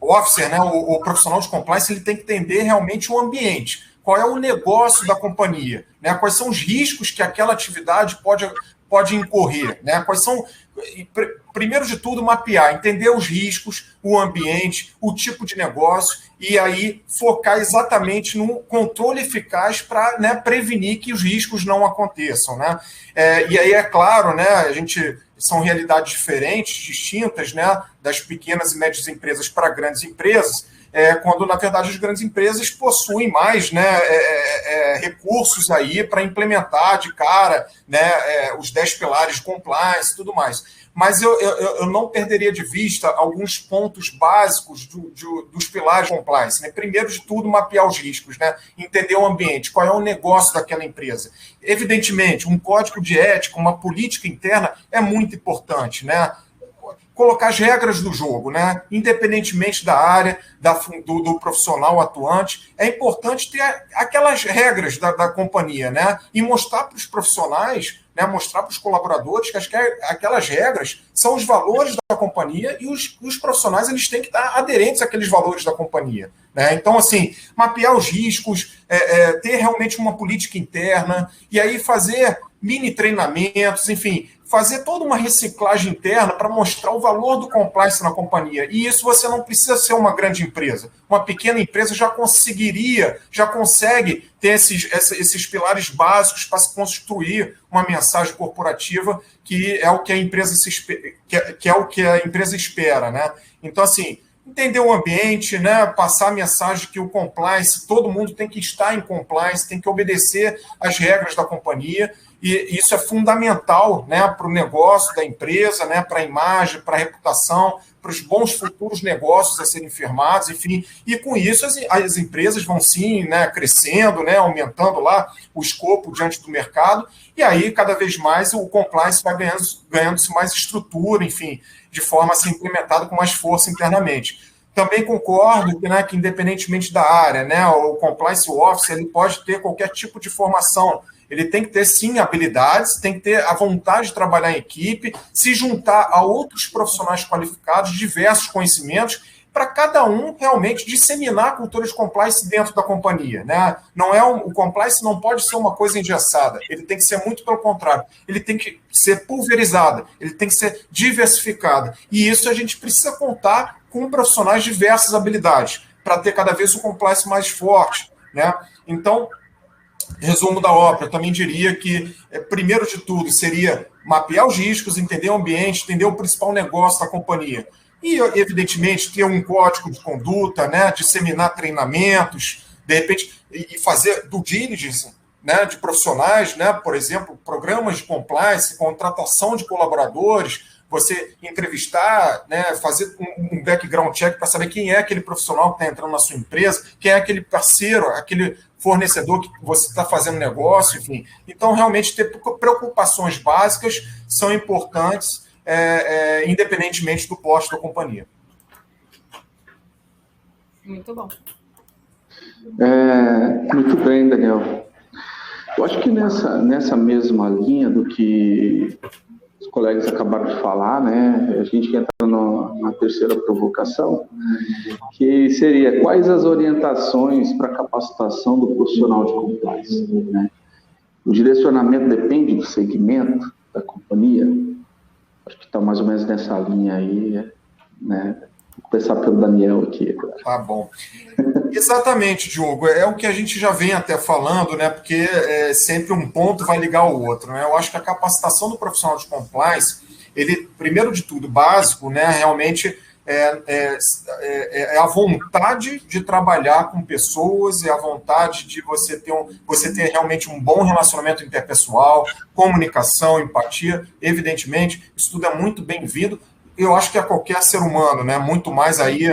officer, né, o profissional de compliance, ele tem que entender realmente o ambiente. Qual é o negócio da companhia? Né? Quais são os riscos que aquela atividade pode incorrer? Né? Quais são, primeiro de tudo, mapear, entender os riscos, o ambiente, o tipo de negócio, e aí focar exatamente no controle eficaz para, né, prevenir que os riscos não aconteçam. Né? E aí, é claro, né, são realidades diferentes, distintas, né, das pequenas e médias empresas para grandes empresas, quando, na verdade, as grandes empresas possuem mais, né, recursos aí para implementar de cara, né, os 10 pilares de compliance e tudo mais. Mas eu não perderia de vista alguns pontos básicos dos pilares de compliance. Né? Primeiro de tudo, mapear os riscos, né? Entender o ambiente, qual é o negócio daquela empresa. Evidentemente, um código de ética, uma política interna é muito importante, né? Colocar as regras do jogo, né? Independentemente da área, do profissional atuante, é importante ter aquelas regras da companhia, né? E mostrar para os profissionais, né? Mostrar para os colaboradores que aquelas regras são os valores da companhia e os profissionais, eles têm que estar aderentes àqueles valores da companhia. Né? Então, assim, mapear os riscos, ter realmente uma política interna e aí fazer mini treinamentos, enfim, fazer toda uma reciclagem interna para mostrar o valor do compliance na companhia. E isso você não precisa ser uma grande empresa. Uma pequena empresa já consegue ter esses pilares básicos para se construir uma mensagem corporativa que é o que a empresa espera, né? Então, assim, entender o ambiente, né? Passar a mensagem que o compliance, todo mundo tem que estar em compliance, tem que obedecer às regras da companhia, e isso é fundamental, né, para o negócio da empresa, né, para a imagem, para a reputação, para os bons futuros negócios a serem firmados, enfim, e com isso as empresas vão sim, né, crescendo, né, aumentando lá o escopo diante do mercado, e aí cada vez mais o compliance vai ganhando-se mais estrutura, enfim, de forma a ser implementado com mais força internamente. Também concordo que, né, que independentemente da área, né, o compliance officer ele pode ter qualquer tipo de formação. Ele tem que ter, sim, habilidades, tem que ter a vontade de trabalhar em equipe, se juntar a outros profissionais qualificados, diversos conhecimentos, para cada um realmente disseminar a cultura de compliance dentro da companhia, né? O compliance não pode ser uma coisa engessada, ele tem que ser muito pelo contrário, ele tem que ser pulverizado, ele tem que ser diversificado. E isso a gente precisa contar com profissionais de diversas habilidades, para ter cada vez um compliance mais forte, né? Então, resumo da ópera, eu também diria que, primeiro de tudo, seria mapear os riscos, entender o ambiente, entender o principal negócio da companhia. E, evidentemente, ter um código de conduta, né, disseminar treinamentos, de repente, e fazer due diligence, né, de profissionais, né, por exemplo, programas de compliance, contratação de colaboradores, você entrevistar, né, fazer um background check para saber quem é aquele profissional que está entrando na sua empresa, quem é aquele parceiro, aquele fornecedor que você está fazendo negócio, enfim. Então, realmente, ter preocupações básicas são importantes, independentemente do porte da companhia. Muito bom. Muito bem, Daniel. Eu acho que nessa mesma linha do que os colegas acabaram de falar, né, a gente entra na terceira provocação, que seria quais as orientações para a capacitação do profissional de compliance, né? O direcionamento depende do segmento da companhia. Acho que está mais ou menos nessa linha aí, né? Vou começar pelo Daniel aqui. Tá bom. Exatamente, Diogo. É o que a gente já vem até falando, né? Porque sempre um ponto vai ligar ao outro, né? Eu acho que a capacitação do profissional de compliance, ele, primeiro de tudo, básico, né? Realmente é a vontade de trabalhar com pessoas, é a vontade de você ter realmente um bom relacionamento interpessoal, comunicação, empatia. Evidentemente, isso tudo é muito bem-vindo. Eu acho que a qualquer ser humano, né? Muito mais aí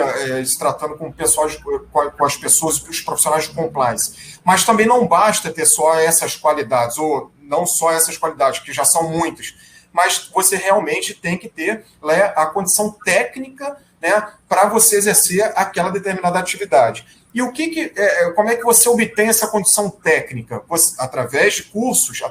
se tratando com as pessoas e os profissionais de compliance. Mas também não basta ter só essas qualidades, ou não só essas qualidades, que já são muitas, mas você realmente tem que ter, né, a condição técnica, né, para você exercer aquela determinada atividade. E como é que você obtém essa condição técnica? Através de cursos de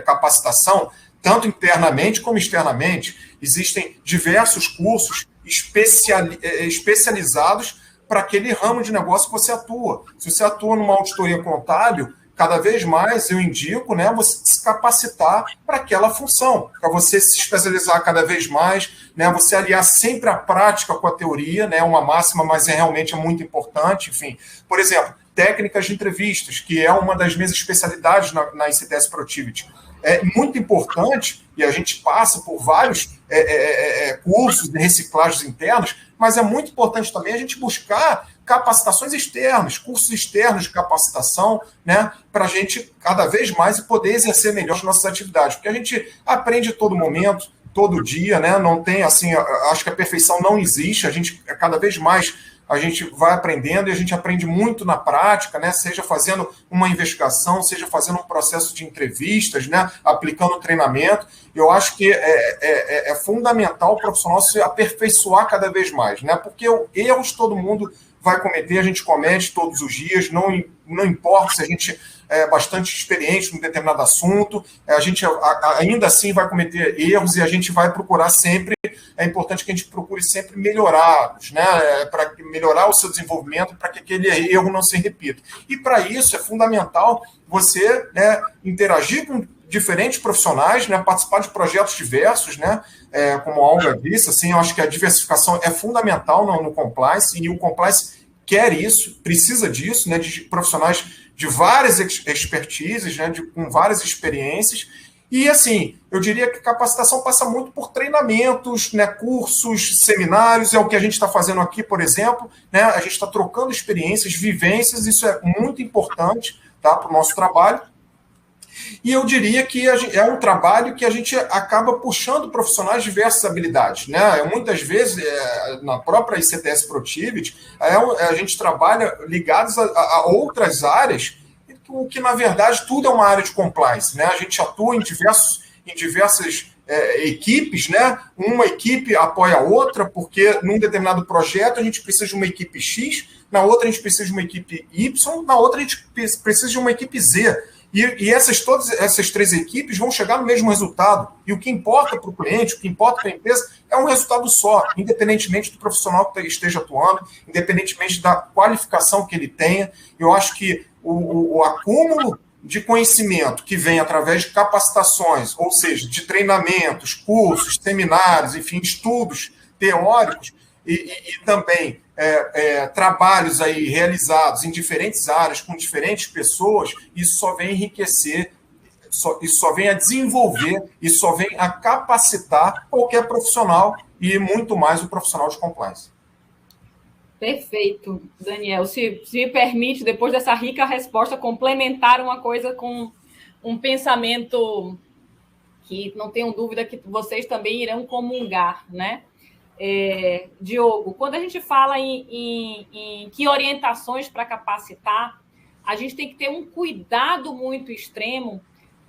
capacitação, tanto internamente como externamente. Existem diversos cursos especializados para aquele ramo de negócio que você atua. Se você atua numa auditoria contábil, cada vez mais eu indico, né, você se capacitar para aquela função, para você se especializar cada vez mais, né, você aliar sempre a prática com a teoria, né, uma máxima, mas realmente muito importante, enfim. Por exemplo, técnicas de entrevistas, que é uma das minhas especialidades na ICTS Productivity. É muito importante, e a gente passa por vários cursos de reciclagens internas, mas é muito importante também a gente buscar capacitações externas, cursos externos de capacitação, né, para a gente cada vez mais poder exercer melhor as nossas atividades, porque a gente aprende todo momento, todo dia, né, não tem assim, acho que a perfeição não existe, a gente cada vez mais a gente vai aprendendo e a gente aprende muito na prática, né? Seja fazendo uma investigação, seja fazendo um processo de entrevistas, né? Aplicando treinamento. Eu acho que é fundamental o profissional se aperfeiçoar cada vez mais, né? Porque erros todo mundo vai cometer, a gente comete todos os dias, não importa se a gente é bastante experiente num determinado assunto, a gente ainda assim vai cometer erros e a gente vai procurar sempre, é importante que a gente procure sempre melhorá-los, né, para melhorar o seu desenvolvimento, para que aquele erro não se repita. E para isso é fundamental você, né, interagir diferentes profissionais, né, participar de projetos diversos, né, como a Olga disse, assim, eu acho que a diversificação é fundamental no compliance, e o compliance quer isso, precisa disso, né, de profissionais de várias expertises, né, com várias experiências. E, assim, eu diria que capacitação passa muito por treinamentos, né, cursos, seminários, é o que a gente está fazendo aqui, por exemplo, né, a gente está trocando experiências, vivências, isso é muito importante, tá, para o nosso trabalho. E eu diria que é um trabalho que a gente acaba puxando profissionais de diversas habilidades, né? Muitas vezes, na própria ICTS Protivit, a gente trabalha ligados a outras áreas, o que, na verdade, tudo é uma área de compliance, né? A gente atua em diversas equipes, né? Uma equipe apoia a outra, porque num determinado projeto a gente precisa de uma equipe X, na outra a gente precisa de uma equipe Y, na outra a gente precisa de uma equipe Z. E todas essas três equipes vão chegar no mesmo resultado. E o que importa para o cliente, o que importa para a empresa, é um resultado só, independentemente do profissional que esteja atuando, independentemente da qualificação que ele tenha. Eu acho que o acúmulo de conhecimento que vem através de capacitações, ou seja, de treinamentos, cursos, seminários, enfim, estudos teóricos, e também trabalhos aí realizados em diferentes áreas, com diferentes pessoas, isso só vem enriquecer, isso só vem a desenvolver, isso só vem a capacitar qualquer profissional, e muito mais o profissional de compliance. Perfeito, Daniel. Se me permite, depois dessa rica resposta, complementar uma coisa com um pensamento que não tenho dúvida que vocês também irão comungar, né? Diogo, quando a gente fala em que orientações para capacitar, a gente tem que ter um cuidado muito extremo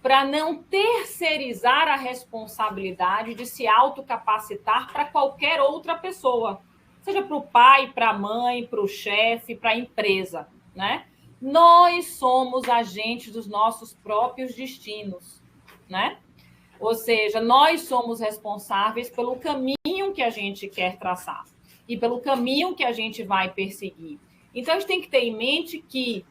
para não terceirizar a responsabilidade de se autocapacitar para qualquer outra pessoa, seja para o pai, para a mãe, para o chefe, para a empresa, né? Nós somos agentes dos nossos próprios destinos, né? Ou seja, nós somos responsáveis pelo caminho que a gente quer traçar e pelo caminho que a gente vai perseguir. Então, a gente tem que ter em mente que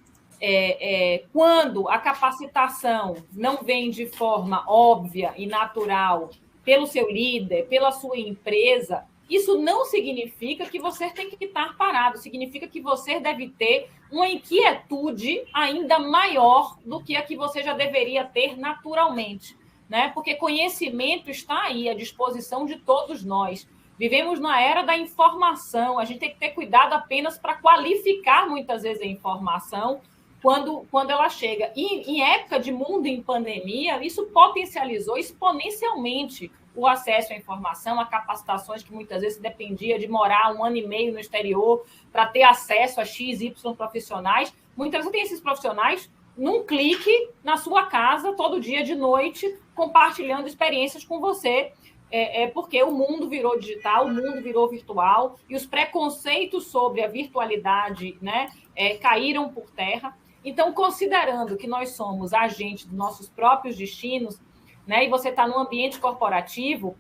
quando a capacitação não vem de forma óbvia e natural pelo seu líder, pela sua empresa, isso não significa que você tem que estar parado, significa que você deve ter uma inquietude ainda maior do que a que você já deveria ter naturalmente, né? Porque conhecimento está aí à disposição de todos nós. Vivemos na era da informação, a gente tem que ter cuidado apenas para qualificar muitas vezes a informação quando ela chega. E em época de mundo em pandemia, isso potencializou exponencialmente o acesso à informação, a capacitações que muitas vezes dependia de morar 1 ano e meio no exterior para ter acesso a X, Y profissionais. Muitas vezes tem esses profissionais num clique na sua casa, todo dia de noite, compartilhando experiências com você, porque o mundo virou digital, o mundo virou virtual, e os preconceitos sobre a virtualidade, né, caíram por terra. Então, considerando que nós somos agentes dos nossos próprios destinos, né, e você está num ambiente corporativo,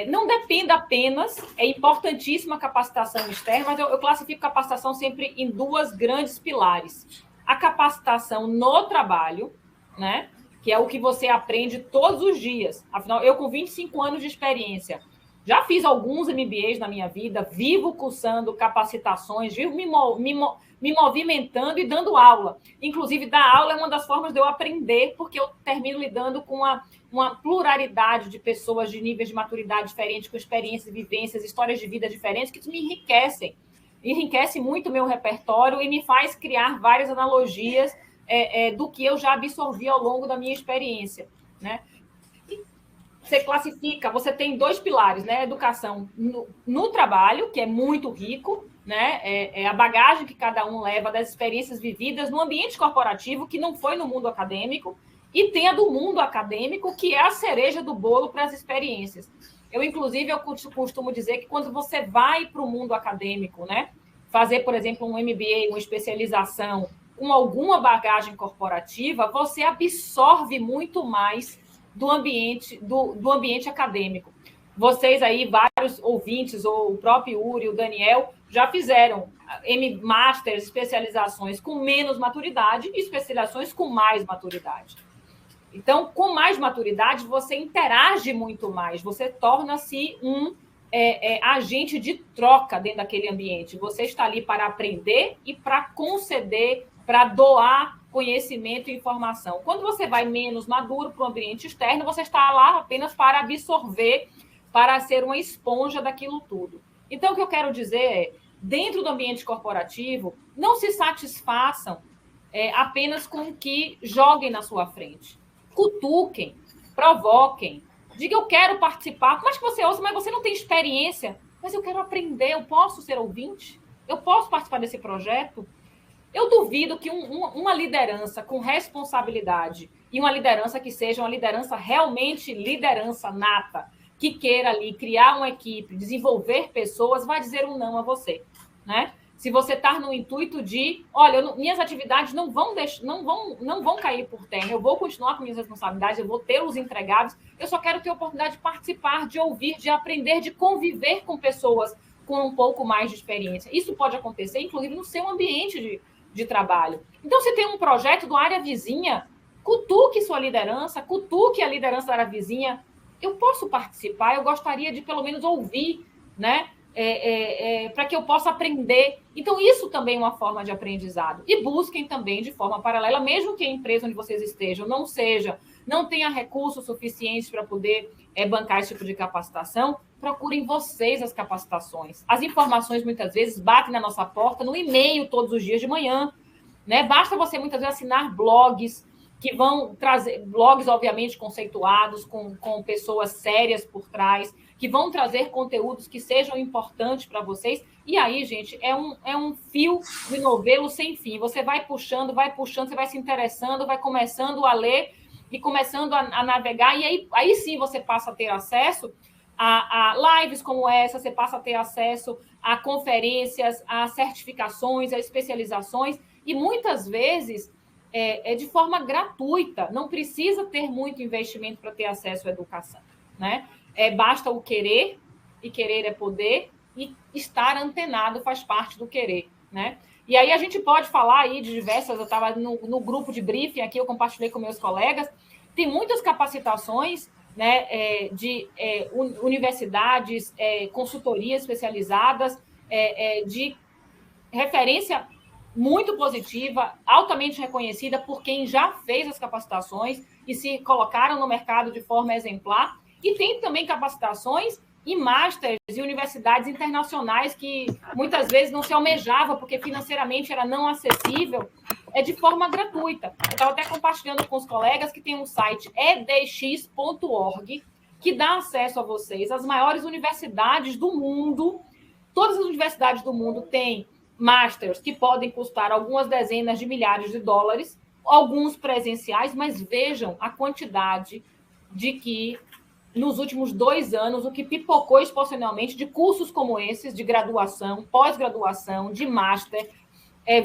não dependa apenas, é importantíssima a capacitação externa, mas eu classifico capacitação sempre em 2 grandes pilares. A capacitação no trabalho, né, que é o que você aprende todos os dias. Afinal, eu com 25 anos de experiência, já fiz alguns MBAs na minha vida, vivo cursando capacitações, vivo me movimentando e dando aula. Inclusive, dar aula é uma das formas de eu aprender, porque eu termino lidando com uma pluralidade de pessoas de níveis de maturidade diferentes, com experiências, vivências, histórias de vida diferentes, que me enriquecem. Enriquece muito o meu repertório e me faz criar várias analogias do que eu já absorvi ao longo da minha experiência, né? Você classifica, você tem 2 pilares, né? Educação no trabalho, que é muito rico, né? A bagagem que cada um leva das experiências vividas no ambiente corporativo, que não foi no mundo acadêmico, e tem a do mundo acadêmico, que é a cereja do bolo para as experiências. Inclusive, eu costumo dizer que quando você vai para o mundo acadêmico, né? Fazer, por exemplo, um MBA, uma especialização, com alguma bagagem corporativa, você absorve muito mais do ambiente acadêmico. Vocês aí, vários ouvintes, ou o próprio Yuri, o Daniel, já fizeram Masters, especializações com menos maturidade e especializações com mais maturidade. Então, com mais maturidade, você interage muito mais, você torna-se um agente de troca dentro daquele ambiente. Você está ali para aprender e para conceder, para doar conhecimento e informação. Quando você vai menos maduro para o ambiente externo, você está lá apenas para absorver, para ser uma esponja daquilo tudo. Então, o que eu quero dizer é, dentro do ambiente corporativo, não se satisfaçam apenas com o que joguem na sua frente. Cutuquem, provoquem, diga, eu quero participar. Mas que você ouça, mas você não tem experiência. Mas eu quero aprender, eu posso ser ouvinte? Eu posso participar desse projeto? Eu duvido que uma liderança com responsabilidade e uma liderança que seja uma liderança realmente liderança nata, que queira ali criar uma equipe, desenvolver pessoas, vai dizer um não a você, né? Se você está no intuito de, olha, minhas atividades não vão cair por terra, eu vou continuar com minhas responsabilidades, eu vou ter os entregados, eu só quero ter a oportunidade de participar, de ouvir, de aprender, de conviver com pessoas com um pouco mais de experiência. Isso pode acontecer, inclusive, no seu ambiente de trabalho. Então, se tem um projeto do área vizinha, cutuque sua liderança, cutuque a liderança da área vizinha. Eu posso participar, eu gostaria de, pelo menos, ouvir, né? Para que eu possa aprender. Então, isso também é uma forma de aprendizado. E busquem também de forma paralela, mesmo que a empresa onde vocês estejam não tenha recursos suficientes para poder bancar esse tipo de capacitação, procurem vocês as capacitações. As informações, muitas vezes, batem na nossa porta no e-mail todos os dias de manhã, né? Basta você, muitas vezes, assinar blogs, que vão trazer, blogs, obviamente, conceituados, com pessoas sérias por trás, que vão trazer conteúdos que sejam importantes para vocês. E aí, gente, é um fio de novelo sem fim. Você vai puxando, você vai se interessando, vai começando a ler e começando a navegar. E aí sim você passa a ter acesso a lives como essa, você passa a ter acesso a conferências, a certificações, a especializações. E muitas vezes de forma gratuita. Não precisa ter muito investimento para ter acesso à educação, né? Basta o querer, e querer é poder, e estar antenado faz parte do querer, né? E aí a gente pode falar aí de diversas... Eu estava no grupo de briefing aqui, eu compartilhei com meus colegas, tem muitas capacitações, né, de universidades, consultorias especializadas, de referência muito positiva, altamente reconhecida por quem já fez as capacitações e se colocaram no mercado de forma exemplar. E tem também capacitações e masters e universidades internacionais que muitas vezes não se almejava porque financeiramente era não acessível, de forma gratuita. Eu estava até compartilhando com os colegas que tem um site edx.org que dá acesso a vocês às maiores universidades do mundo. Todas as universidades do mundo têm masters que podem custar algumas dezenas de milhares de dólares, alguns presenciais, mas vejam a quantidade de que, nos últimos 2 anos, o que pipocou exponencialmente de cursos como esses, de graduação, pós-graduação, de master,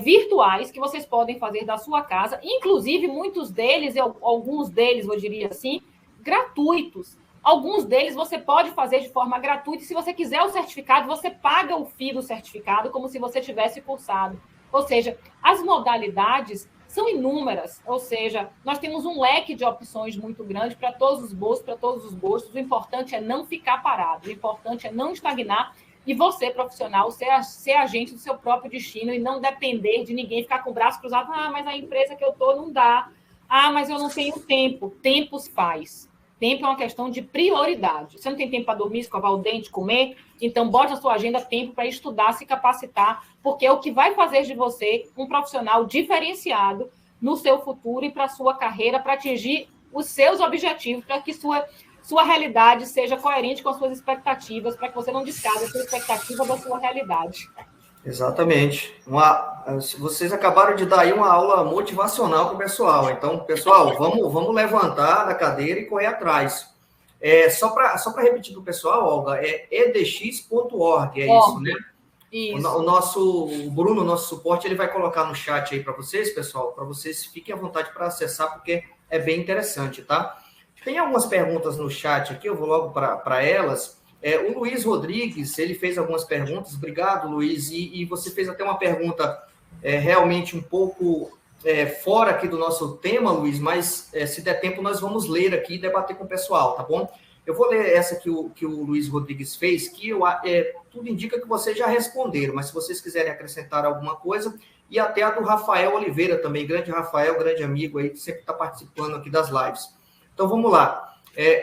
virtuais, que vocês podem fazer da sua casa, inclusive muitos deles, alguns deles, eu diria assim, gratuitos. Alguns deles você pode fazer de forma gratuita, e se você quiser o certificado, você paga o FII do certificado como se você tivesse cursado. Ou seja, as modalidades são inúmeras, ou seja, nós temos um leque de opções muito grande para todos os bolsos, para todos os gostos. O importante é não ficar parado, o importante é não estagnar e você, profissional, ser agente do seu próprio destino e não depender de ninguém, ficar com o braço cruzado. Ah, mas a empresa que eu estou não dá. Ah, mas eu não tenho tempo. Tempo se faz. Tempo é uma questão de prioridade. Você não tem tempo para dormir, escovar o dente, comer? Então, bote na sua agenda tempo para estudar, se capacitar, porque é o que vai fazer de você um profissional diferenciado no seu futuro e para a sua carreira, para atingir os seus objetivos, para que sua realidade seja coerente com as suas expectativas, para que você não descase a sua expectativa da sua realidade. Exatamente. Vocês acabaram de dar aí uma aula motivacional para o pessoal. Então, pessoal, vamos levantar da cadeira e correr atrás. Só para repetir para o pessoal, Olga, edx.org, isso, né? Isso. O Bruno, nosso suporte, ele vai colocar no chat aí para vocês, pessoal, para vocês fiquem à vontade para acessar, porque é bem interessante, tá? Tem algumas perguntas no chat aqui, eu vou logo para elas. O Luiz Rodrigues, ele fez algumas perguntas. Obrigado, Luiz. E você fez até uma pergunta realmente um pouco fora aqui do nosso tema, Luiz, mas se der tempo nós vamos ler aqui e debater com o pessoal, tá bom? Eu vou ler essa que o Luiz Rodrigues fez, que tudo indica que vocês já responderam, mas se vocês quiserem acrescentar alguma coisa, e até a do Rafael Oliveira também, grande Rafael, grande amigo aí, que sempre está participando aqui das lives. Então, vamos lá.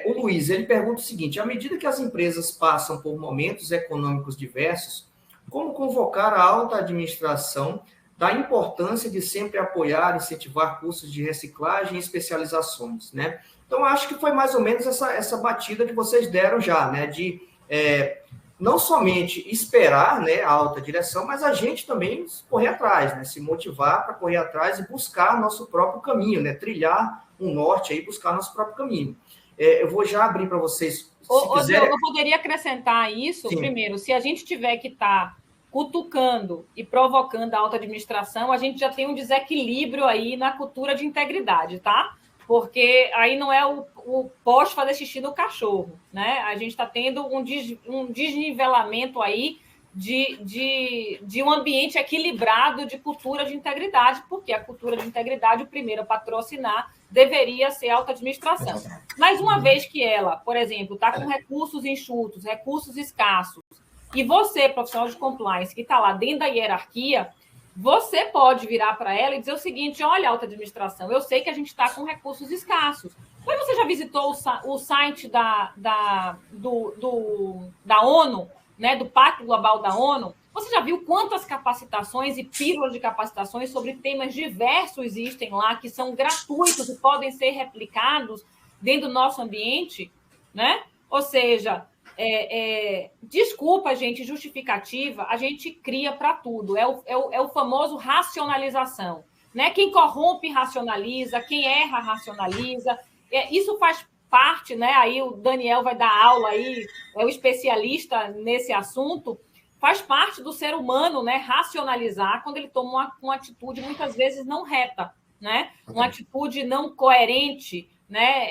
O Luiz, ele pergunta o seguinte: à medida que as empresas passam por momentos econômicos diversos, como convocar a alta administração da importância de sempre apoiar, incentivar cursos de reciclagem e especializações, né? Então, acho que foi mais ou menos essa batida que vocês deram já, né? De não somente esperar, né, a alta direção, mas a gente também correr atrás, né? Se motivar para correr atrás e buscar nosso próprio caminho, né? Trilhar um norte aí, buscar nosso próprio caminho. Eu vou já abrir para vocês. Eu poderia acrescentar isso. Sim. Primeiro, se a gente tiver que estar cutucando e provocando a alta administração, a gente já tem um desequilíbrio aí na cultura de integridade, tá? Porque aí não é o poste fazer xixi no cachorro, né? A gente está tendo um desnivelamento aí de um ambiente equilibrado de cultura de integridade, porque a cultura de integridade, o primeiro a patrocinar, deveria ser a alta administração. Mas uma vez que ela, por exemplo, está com recursos enxutos, recursos escassos, e você, profissional de compliance, que está lá dentro da hierarquia, você pode virar para ela e dizer o seguinte: olha, alta administração, eu sei que a gente está com recursos escassos, mas você já visitou o site da ONU, né, do Pacto Global da ONU? Você já viu quantas capacitações e pílulas de capacitações sobre temas diversos existem lá, que são gratuitos e podem ser replicados dentro do nosso ambiente, né? Ou seja, desculpa, gente, justificativa, a gente cria para tudo. É o famoso racionalização, né? Quem corrompe racionaliza, quem erra racionaliza. Isso faz parte, né? Aí o Daniel vai dar aula aí, é o especialista nesse assunto. Faz parte do ser humano, né, racionalizar quando ele toma uma atitude muitas vezes não reta, né? Uma atitude não coerente, né?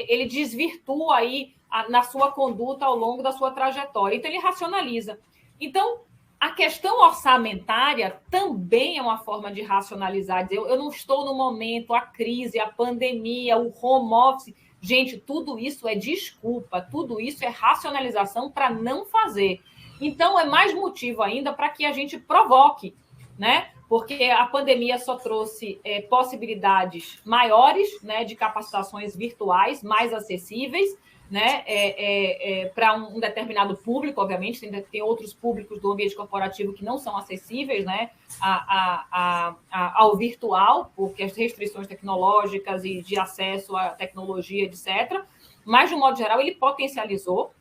Ele desvirtua aí na sua conduta ao longo da sua trajetória. Então, ele racionaliza. Então, a questão orçamentária também é uma forma de racionalizar. Dizer, eu não estou no momento, a crise, a pandemia, o home office. Gente, tudo isso é desculpa, tudo isso é racionalização para não fazer. Então, é mais motivo ainda para que a gente provoque, né? Porque a pandemia só trouxe possibilidades maiores, né, de capacitações virtuais mais acessíveis, né, para um determinado público, obviamente, tem outros públicos do ambiente corporativo que não são acessíveis, né, ao virtual, porque as restrições tecnológicas e de acesso à tecnologia, etc. Mas, de um modo geral, ele potencializou.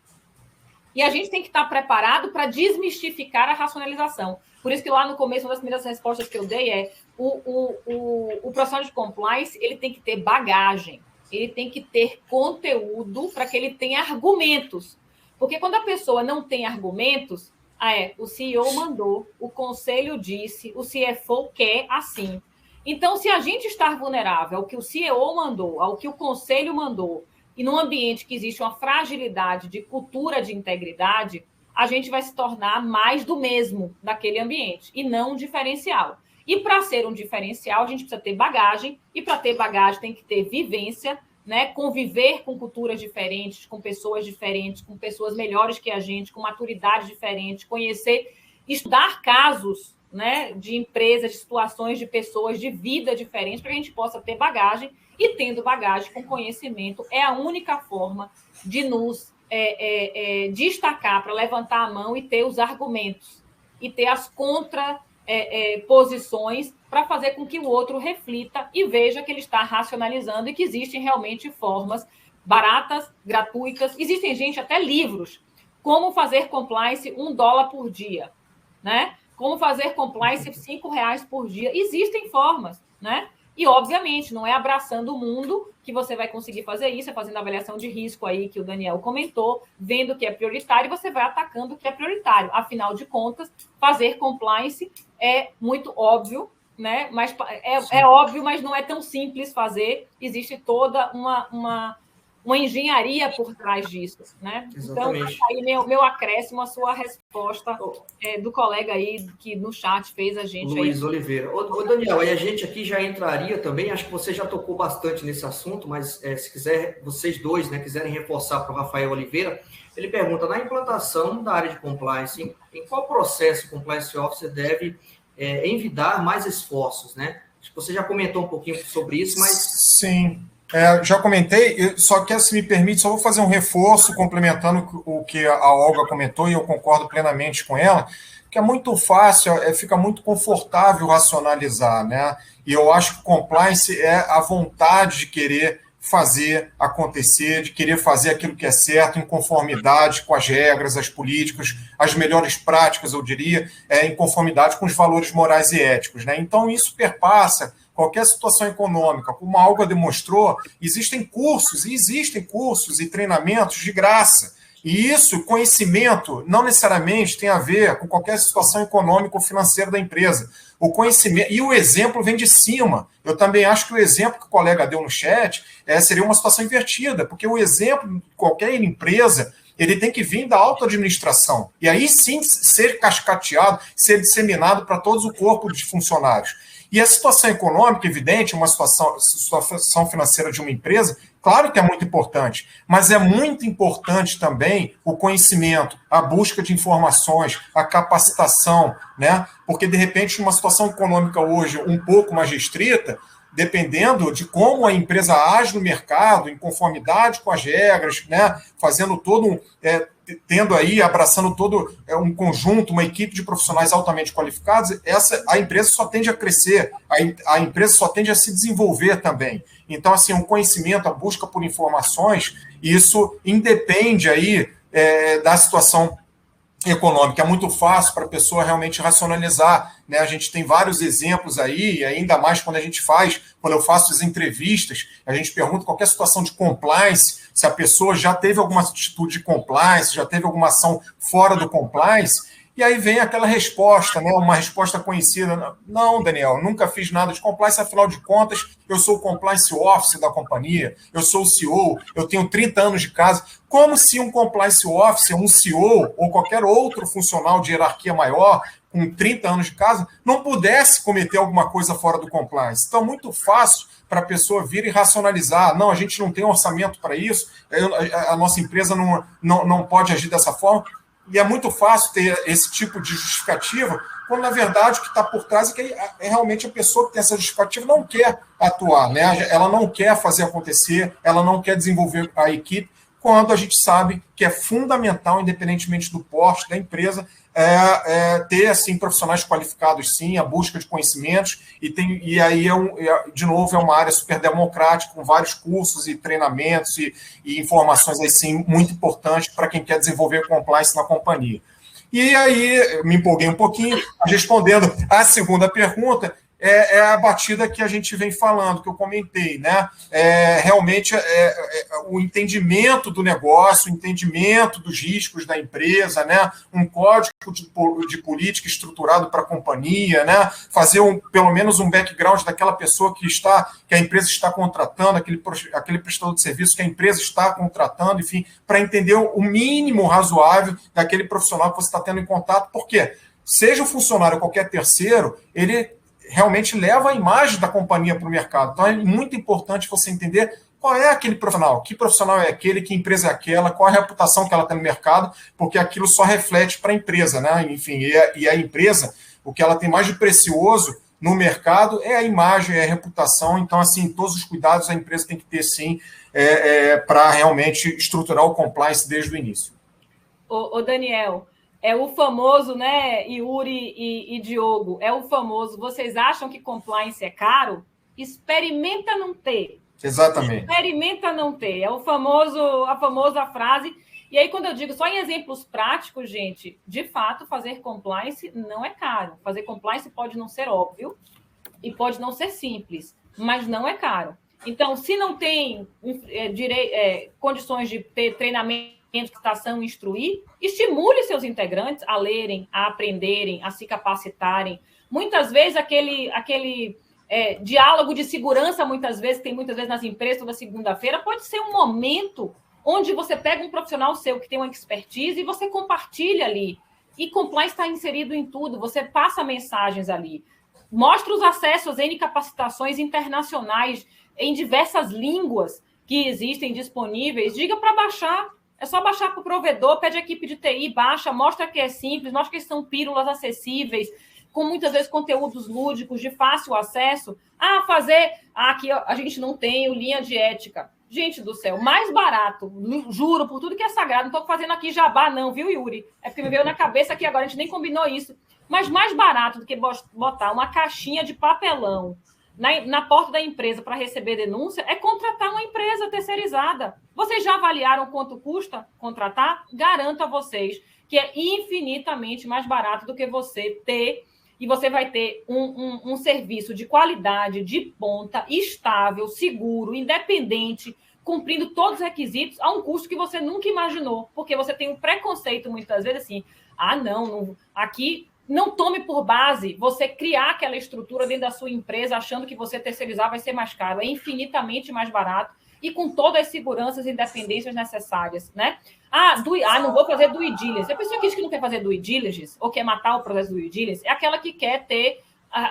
E a gente tem que estar preparado para desmistificar a racionalização. Por isso que lá no começo, uma das primeiras respostas que eu dei o profissional de compliance, ele tem que ter bagagem, ele tem que ter conteúdo para que ele tenha argumentos. Porque quando a pessoa não tem argumentos, o CEO mandou, o conselho disse, o CFO quer assim. Então, se a gente estar vulnerável ao que o CEO mandou, ao que o conselho mandou, e num ambiente que existe uma fragilidade de cultura de integridade, a gente vai se tornar mais do mesmo daquele ambiente, e não um diferencial. E para ser um diferencial, a gente precisa ter bagagem, e para ter bagagem tem que ter vivência, né? Conviver com culturas diferentes, com pessoas melhores que a gente, com maturidade diferente, conhecer, estudar casos, né, de empresas, de situações, de pessoas, de vida diferentes, para que a gente possa ter bagagem, e tendo bagagem com conhecimento é a única forma de nos destacar, para levantar a mão e ter os argumentos, e ter as contraposições para fazer com que o outro reflita e veja que ele está racionalizando e que existem realmente formas baratas, gratuitas. Existem, gente, até livros. Como fazer compliance $1 por dia, né? Como fazer compliance R$5 por dia. Existem formas, né? E, obviamente, não é abraçando o mundo que você vai conseguir fazer isso, é fazendo a avaliação de risco aí que o Daniel comentou, vendo o que é prioritário, e você vai atacando o que é prioritário. Afinal de contas, fazer compliance é muito óbvio, né? Mas é óbvio, mas não é tão simples fazer. Existe toda uma engenharia por trás disso, né? Exatamente. Então, aí meu acréscimo, a sua resposta do colega aí que no chat fez a gente Luiz aí. Oliveira. Ô, Daniel, aí a gente aqui já entraria também, acho que você já tocou bastante nesse assunto, mas se quiser, vocês dois, né, quiserem reforçar para o Rafael Oliveira, ele pergunta, na implantação da área de compliance, em qual processo o Compliance Officer deve envidar mais esforços, né? Acho que você já comentou um pouquinho sobre isso, mas... Sim, já comentei, só que, se me permite, só vou fazer um reforço, complementando o que a Olga comentou, e eu concordo plenamente com ela, que é muito fácil, fica muito confortável racionalizar, né? E eu acho que compliance é a vontade de querer fazer acontecer, de querer fazer aquilo que é certo, em conformidade com as regras, as políticas, as melhores práticas, eu diria, em conformidade com os valores morais e éticos, né? Então, isso perpassa qualquer situação econômica. Como a Olga demonstrou, existem cursos e treinamentos de graça. E isso, conhecimento, não necessariamente tem a ver com qualquer situação econômica ou financeira da empresa. O conhecimento, e o exemplo vem de cima. Eu também acho que o exemplo que o colega deu no chat seria uma situação invertida, porque o exemplo de qualquer empresa, ele tem que vir da autoadministração. E aí sim ser cascateado, ser disseminado para todo o corpo de funcionários. E a situação econômica, evidente, uma situação financeira de uma empresa, claro que é muito importante, mas é muito importante também o conhecimento, a busca de informações, a capacitação, né? Porque, de repente, numa situação econômica hoje um pouco mais restrita, dependendo de como a empresa age no mercado, em conformidade com as regras, né? Fazendo todo tendo aí, abraçando todo um conjunto, uma equipe de profissionais altamente qualificados, a empresa só tende a crescer, a empresa só tende a se desenvolver também. Então, assim, o conhecimento, a busca por informações, isso independe aí da situação econômica. É muito fácil para a pessoa realmente racionalizar, né? A gente tem vários exemplos aí, e ainda mais quando eu faço as entrevistas, a gente pergunta qualquer situação de compliance, se a pessoa já teve alguma atitude de compliance, já teve alguma ação fora do compliance, e aí vem aquela resposta, né? Uma resposta conhecida. Não, Daniel, nunca fiz nada de compliance, afinal de contas, eu sou o compliance officer da companhia, eu sou o CEO, eu tenho 30 anos de casa. Como se um compliance officer, um CEO ou qualquer outro funcional de hierarquia maior, com 30 anos de casa, não pudesse cometer alguma coisa fora do compliance. Então, é muito fácil para a pessoa vir e racionalizar. Não, a gente não tem orçamento para isso, a nossa empresa não pode agir dessa forma. E é muito fácil ter esse tipo de justificativa, quando, na verdade, o que está por trás é que realmente a pessoa que tem essa justificativa não quer atuar, né? Ela não quer fazer acontecer, ela não quer desenvolver a equipe, quando a gente sabe que é fundamental, independentemente do porte da empresa, ter assim, profissionais qualificados, sim, a busca de conhecimentos, e aí, de novo, é uma área super democrática, com vários cursos e treinamentos e informações assim, muito importantes para quem quer desenvolver compliance na companhia. E aí, me empolguei um pouquinho, respondendo a segunda pergunta, é a batida que a gente vem falando, que eu comentei, né? Realmente, o entendimento do negócio, o entendimento dos riscos da empresa, né? Um código de política estruturado para a companhia, né? Fazer pelo menos um background daquela pessoa que a empresa está contratando, aquele prestador de serviço que a empresa está contratando, enfim, para entender o mínimo razoável daquele profissional que você está tendo em contato, porque seja o funcionário ou qualquer terceiro, ele realmente leva a imagem da companhia para o mercado. Então, é muito importante você entender qual é aquele profissional, que profissional é aquele, que empresa é aquela, qual a reputação que ela tem no mercado, porque aquilo só reflete para a empresa, né? Enfim, e a empresa, o que ela tem mais de precioso no mercado é a imagem, é a reputação. Então, assim, todos os cuidados a empresa tem que ter, sim, para realmente estruturar o compliance desde o início. Ô Daniel, é o famoso, né, Yuri e Diogo, é o famoso, vocês acham que compliance é caro? Experimenta não ter. Exatamente. Experimenta não ter. É a famosa frase. E aí, quando eu digo só em exemplos práticos, gente, de fato, fazer compliance não é caro. Fazer compliance pode não ser óbvio e pode não ser simples, mas não é caro. Então, se não tem condições de ter treinamento, capacitação, instruir, estimule seus integrantes a lerem, a aprenderem, a se capacitarem. Muitas vezes aquele diálogo de segurança, muitas vezes, tem muitas vezes nas empresas, toda segunda-feira, pode ser um momento onde você pega um profissional seu que tem uma expertise e você compartilha ali. E compliance está inserido em tudo, você passa mensagens ali. Mostra os acessos em capacitações internacionais em diversas línguas que existem disponíveis. Diga para baixar. É só baixar para o provedor, pede a equipe de TI, baixa, mostra que é simples, mostra que são pílulas acessíveis, com muitas vezes conteúdos lúdicos, de fácil acesso. Aqui a gente não tem linha de ética. Gente do céu, mais barato, juro, por tudo que é sagrado, não estou fazendo aqui jabá não, viu, Yuri? É porque me veio na cabeça aqui agora, a gente nem combinou isso. Mas mais barato do que botar uma caixinha de papelão na porta da empresa para receber denúncia é contratar uma empresa terceirizada. Vocês já avaliaram quanto custa contratar? Garanto a vocês que é infinitamente mais barato do que você ter, e você vai ter um serviço de qualidade, de ponta, estável, seguro, independente, cumprindo todos os requisitos a um custo que você nunca imaginou, porque você tem um preconceito muitas vezes assim, não aqui... Não tome por base você criar aquela estrutura dentro da sua empresa achando que você terceirizar vai ser mais caro. É infinitamente mais barato e com todas as seguranças e independências necessárias, né? Não vou fazer due diligence. A pessoa que diz que não quer fazer due diligence ou quer matar o processo do due diligence é aquela que quer ter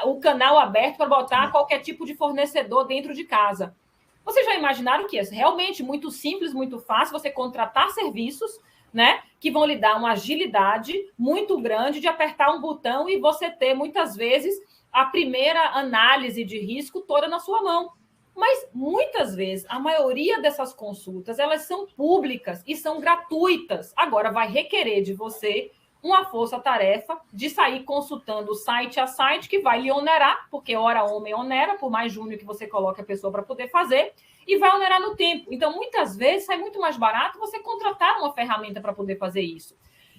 o canal aberto para botar qualquer tipo de fornecedor dentro de casa. Vocês já imaginaram que é realmente muito simples, muito fácil você contratar serviços, né, que vão lhe dar uma agilidade muito grande de apertar um botão e você ter, muitas vezes, a primeira análise de risco toda na sua mão. Mas, muitas vezes, a maioria dessas consultas, elas são públicas e são gratuitas. Agora, vai requerer de você uma força-tarefa de sair consultando site a site, que vai lhe onerar, porque hora homem onera, por mais júnior que você coloque a pessoa para poder fazer, e vai onerar no tempo. Então, muitas vezes, sai muito mais barato você contratar uma ferramenta para poder fazer isso.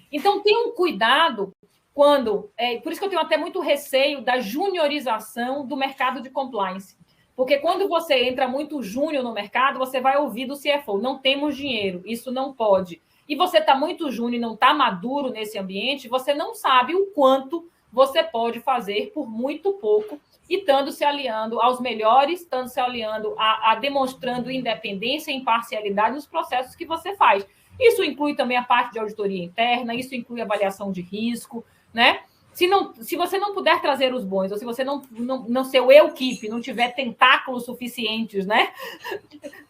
Então, tenha um cuidado quando... por isso que eu tenho até muito receio da juniorização do mercado de compliance. Porque quando você entra muito júnior no mercado, você vai ouvir do CFO, não temos dinheiro, isso não pode. E você está muito júnior e não está maduro nesse ambiente, você não sabe o quanto você pode fazer por muito pouco, e estando se aliando aos melhores, estando se aliando a demonstrando independência e imparcialidade nos processos que você faz. Isso inclui também a parte de auditoria interna, isso inclui avaliação de risco, né? Se você não puder trazer os bons, ou se você não seu equipe não tiver tentáculos suficientes, né?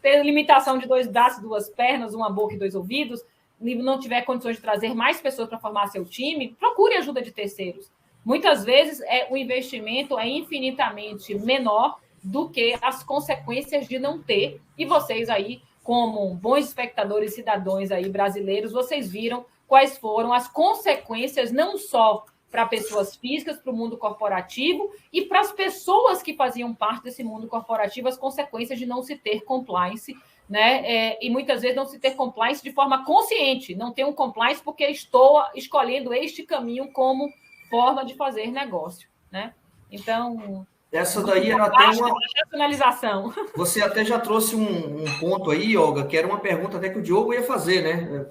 Ter limitação de 2 braços, 2 pernas, uma boca e 2 ouvidos, não tiver condições de trazer mais pessoas para formar seu time, procure ajuda de terceiros. Muitas vezes o investimento é infinitamente menor do que as consequências de não ter. E vocês aí, como bons espectadores e cidadãos aí brasileiros, vocês viram quais foram as consequências, não só para pessoas físicas, para o mundo corporativo e para as pessoas que faziam parte desse mundo corporativo, as consequências de não se ter compliance, né? E muitas vezes não se ter compliance de forma consciente, não ter um compliance porque estou escolhendo este caminho como forma de fazer negócio, né? Então, essa daí era até uma racionalização. Você até já trouxe um ponto aí, Olga, que era uma pergunta até que o Diogo ia fazer, né?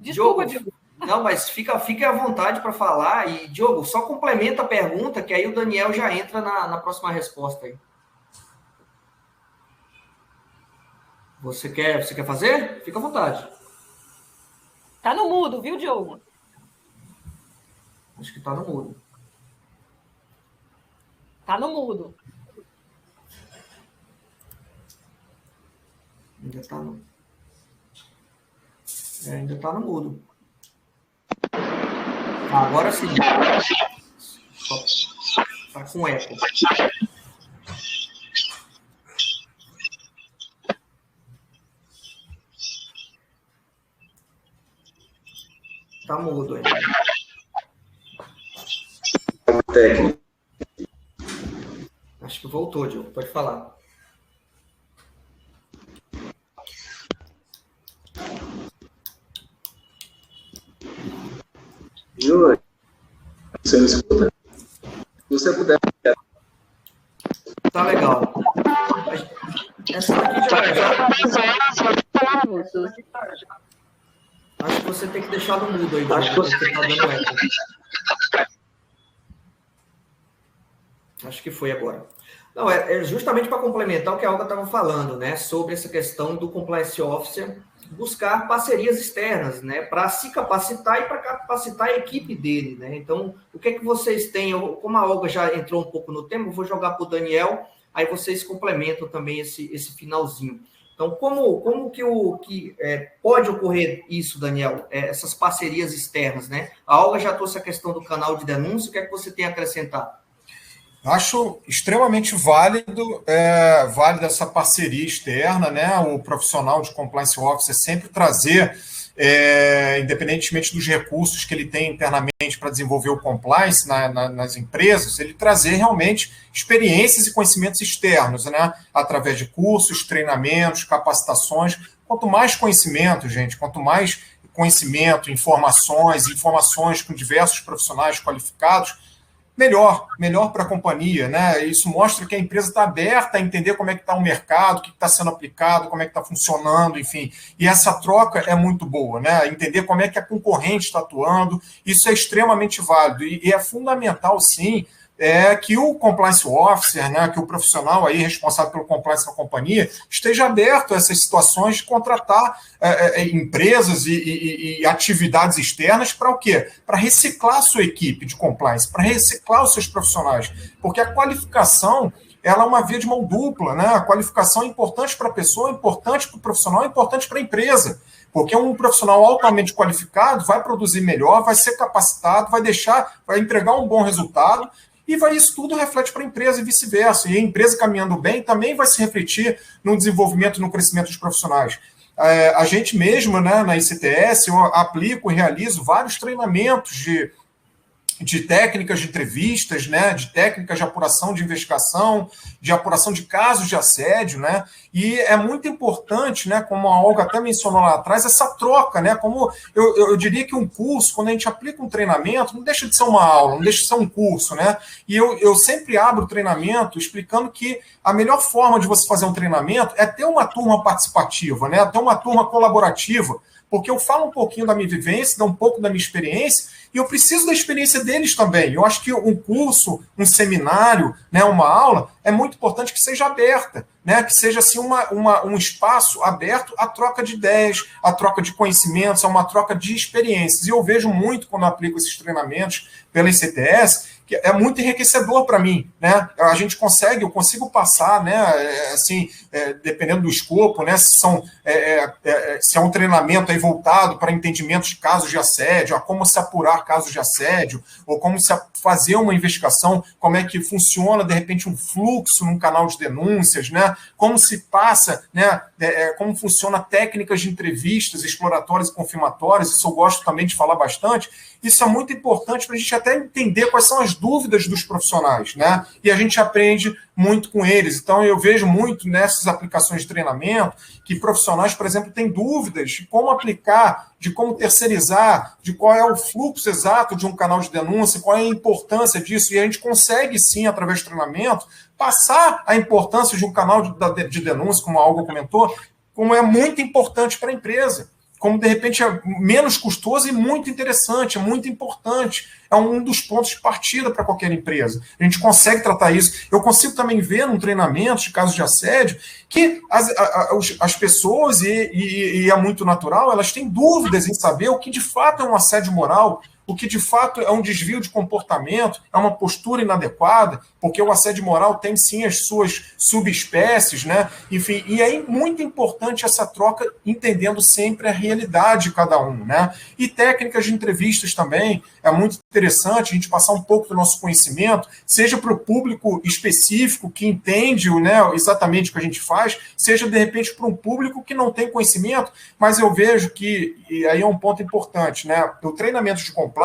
Desculpa, Diogo. Não, mas fique à vontade para falar. E, Diogo, só complementa a pergunta, que aí o Daniel já entra na próxima resposta aí. Você quer fazer? Fica à vontade. Tá no mudo, viu, Diogo? Acho que tá no mudo. Tá no mudo. Ainda tá no mudo. Agora sim. Tá com eco. Tá mudo ainda. Técnico. Acho que voltou, Diogo. Pode falar. Júlio, você me escuta? Se você puder. Tá legal. Essa daqui já... Acho que você tem que deixar no mudo aí, Diogo, porque tá dando eco. Acho que foi agora. Não, é justamente para complementar o que a Olga estava falando, né, sobre essa questão do Compliance Officer buscar parcerias externas, né, para se capacitar e para capacitar a equipe dele, né. Então, o que é que vocês têm? Como a Olga já entrou um pouco no tema, eu vou jogar para o Daniel, aí vocês complementam também esse finalzinho. Então, como que pode ocorrer isso, Daniel? Essas parcerias externas, né? A Olga já trouxe a questão do canal de denúncia, o que é que você tem a acrescentar? Acho extremamente válida essa parceria externa, né? O profissional de compliance officer sempre trazer, independentemente dos recursos que ele tem internamente para desenvolver o compliance nas empresas, ele trazer realmente experiências e conhecimentos externos, né? Através de cursos, treinamentos, capacitações. Quanto mais conhecimento, gente, quanto mais conhecimento, informações com diversos profissionais qualificados, melhor para a companhia, né? Isso mostra que a empresa está aberta a entender como é que está o mercado, o que está sendo aplicado, como é que está funcionando, enfim. E essa troca é muito boa, né? Entender como é que a concorrente está atuando, isso é extremamente válido e é fundamental, sim, que o compliance officer, né, que o profissional aí responsável pelo compliance da companhia esteja aberto a essas situações de contratar empresas e atividades externas para o quê? Para reciclar a sua equipe de compliance, para reciclar os seus profissionais, porque a qualificação ela é uma via de mão dupla, né? A qualificação é importante para a pessoa, é importante para o profissional, é importante para a empresa. Porque um profissional altamente qualificado vai produzir melhor, vai ser capacitado, vai entregar um bom resultado, e isso tudo reflete para a empresa e vice-versa. E a empresa caminhando bem também vai se refletir no desenvolvimento e no crescimento dos profissionais. A gente mesmo, né, na ICTS, eu aplico e realizo vários treinamentos de técnicas de entrevistas, né, de técnicas de apuração de investigação, de apuração de casos de assédio, né, e é muito importante, né, como a Olga até mencionou lá atrás, essa troca, né, como eu diria que um curso, quando a gente aplica um treinamento, não deixa de ser uma aula, não deixa de ser um curso, né, e eu sempre abro o treinamento explicando que a melhor forma de você fazer um treinamento é ter uma turma participativa, né, ter uma turma colaborativa, porque eu falo um pouquinho da minha vivência, dou um pouco da minha experiência, e eu preciso da experiência deles também. Eu acho que um curso, um seminário, né, uma aula, é muito importante que seja aberta, né, que seja assim, um espaço aberto à troca de ideias, à troca de conhecimentos, a uma troca de experiências. E eu vejo muito, quando eu aplico esses treinamentos pela ICTS, que é muito enriquecedor para mim, né? Eu consigo passar, né? Assim, dependendo do escopo, né? Se é um treinamento aí voltado para entendimento de casos de assédio, a como se apurar casos de assédio, ou como se fazer uma investigação, como é que funciona, de repente, um fluxo num canal de denúncias, né? Como se passa, né? Como funciona técnicas de entrevistas exploratórias e confirmatórias, isso eu gosto também de falar bastante. Isso é muito importante para a gente até entender quais são as dúvidas dos profissionais, né? E a gente aprende muito com eles. Então, eu vejo muito nessas aplicações de treinamento que profissionais, por exemplo, têm dúvidas de como aplicar, de como terceirizar, de qual é o fluxo exato de um canal de denúncia, qual é a importância disso. E a gente consegue, sim, através do treinamento, passar a importância de um canal de denúncia, como a Olga comentou, como é muito importante para a empresa. Como, de repente, é menos custoso e muito interessante, é muito importante. É um dos pontos de partida para qualquer empresa. A gente consegue tratar isso. Eu consigo também ver num treinamento de casos de assédio que as pessoas, e é muito natural, elas têm dúvidas em saber o que de fato é um assédio moral, o que de fato é um desvio de comportamento, é uma postura inadequada, porque o assédio moral tem sim as suas subespécies, né? Enfim, e é muito importante essa troca, entendendo sempre a realidade de cada um, né? E técnicas de entrevistas também, é muito interessante a gente passar um pouco do nosso conhecimento, seja para o público específico que entende, né, exatamente o que a gente faz, seja de repente para um público que não tem conhecimento, mas eu vejo que, e aí é um ponto importante, né? O treinamento de compliance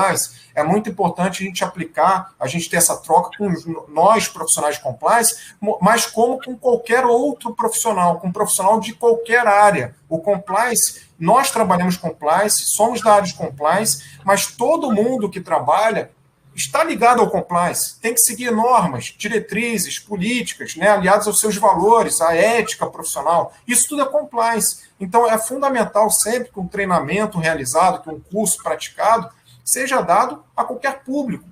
é muito importante a gente aplicar, a gente ter essa troca com nós, profissionais de compliance, mas como com qualquer outro profissional, com um profissional de qualquer área. O compliance, nós trabalhamos compliance, somos da área de compliance, mas todo mundo que trabalha está ligado ao compliance, tem que seguir normas, diretrizes, políticas, né, aliadas aos seus valores, à ética profissional. Isso tudo é compliance. Então, é fundamental sempre que um treinamento realizado, que um curso praticado, seja dado a qualquer público,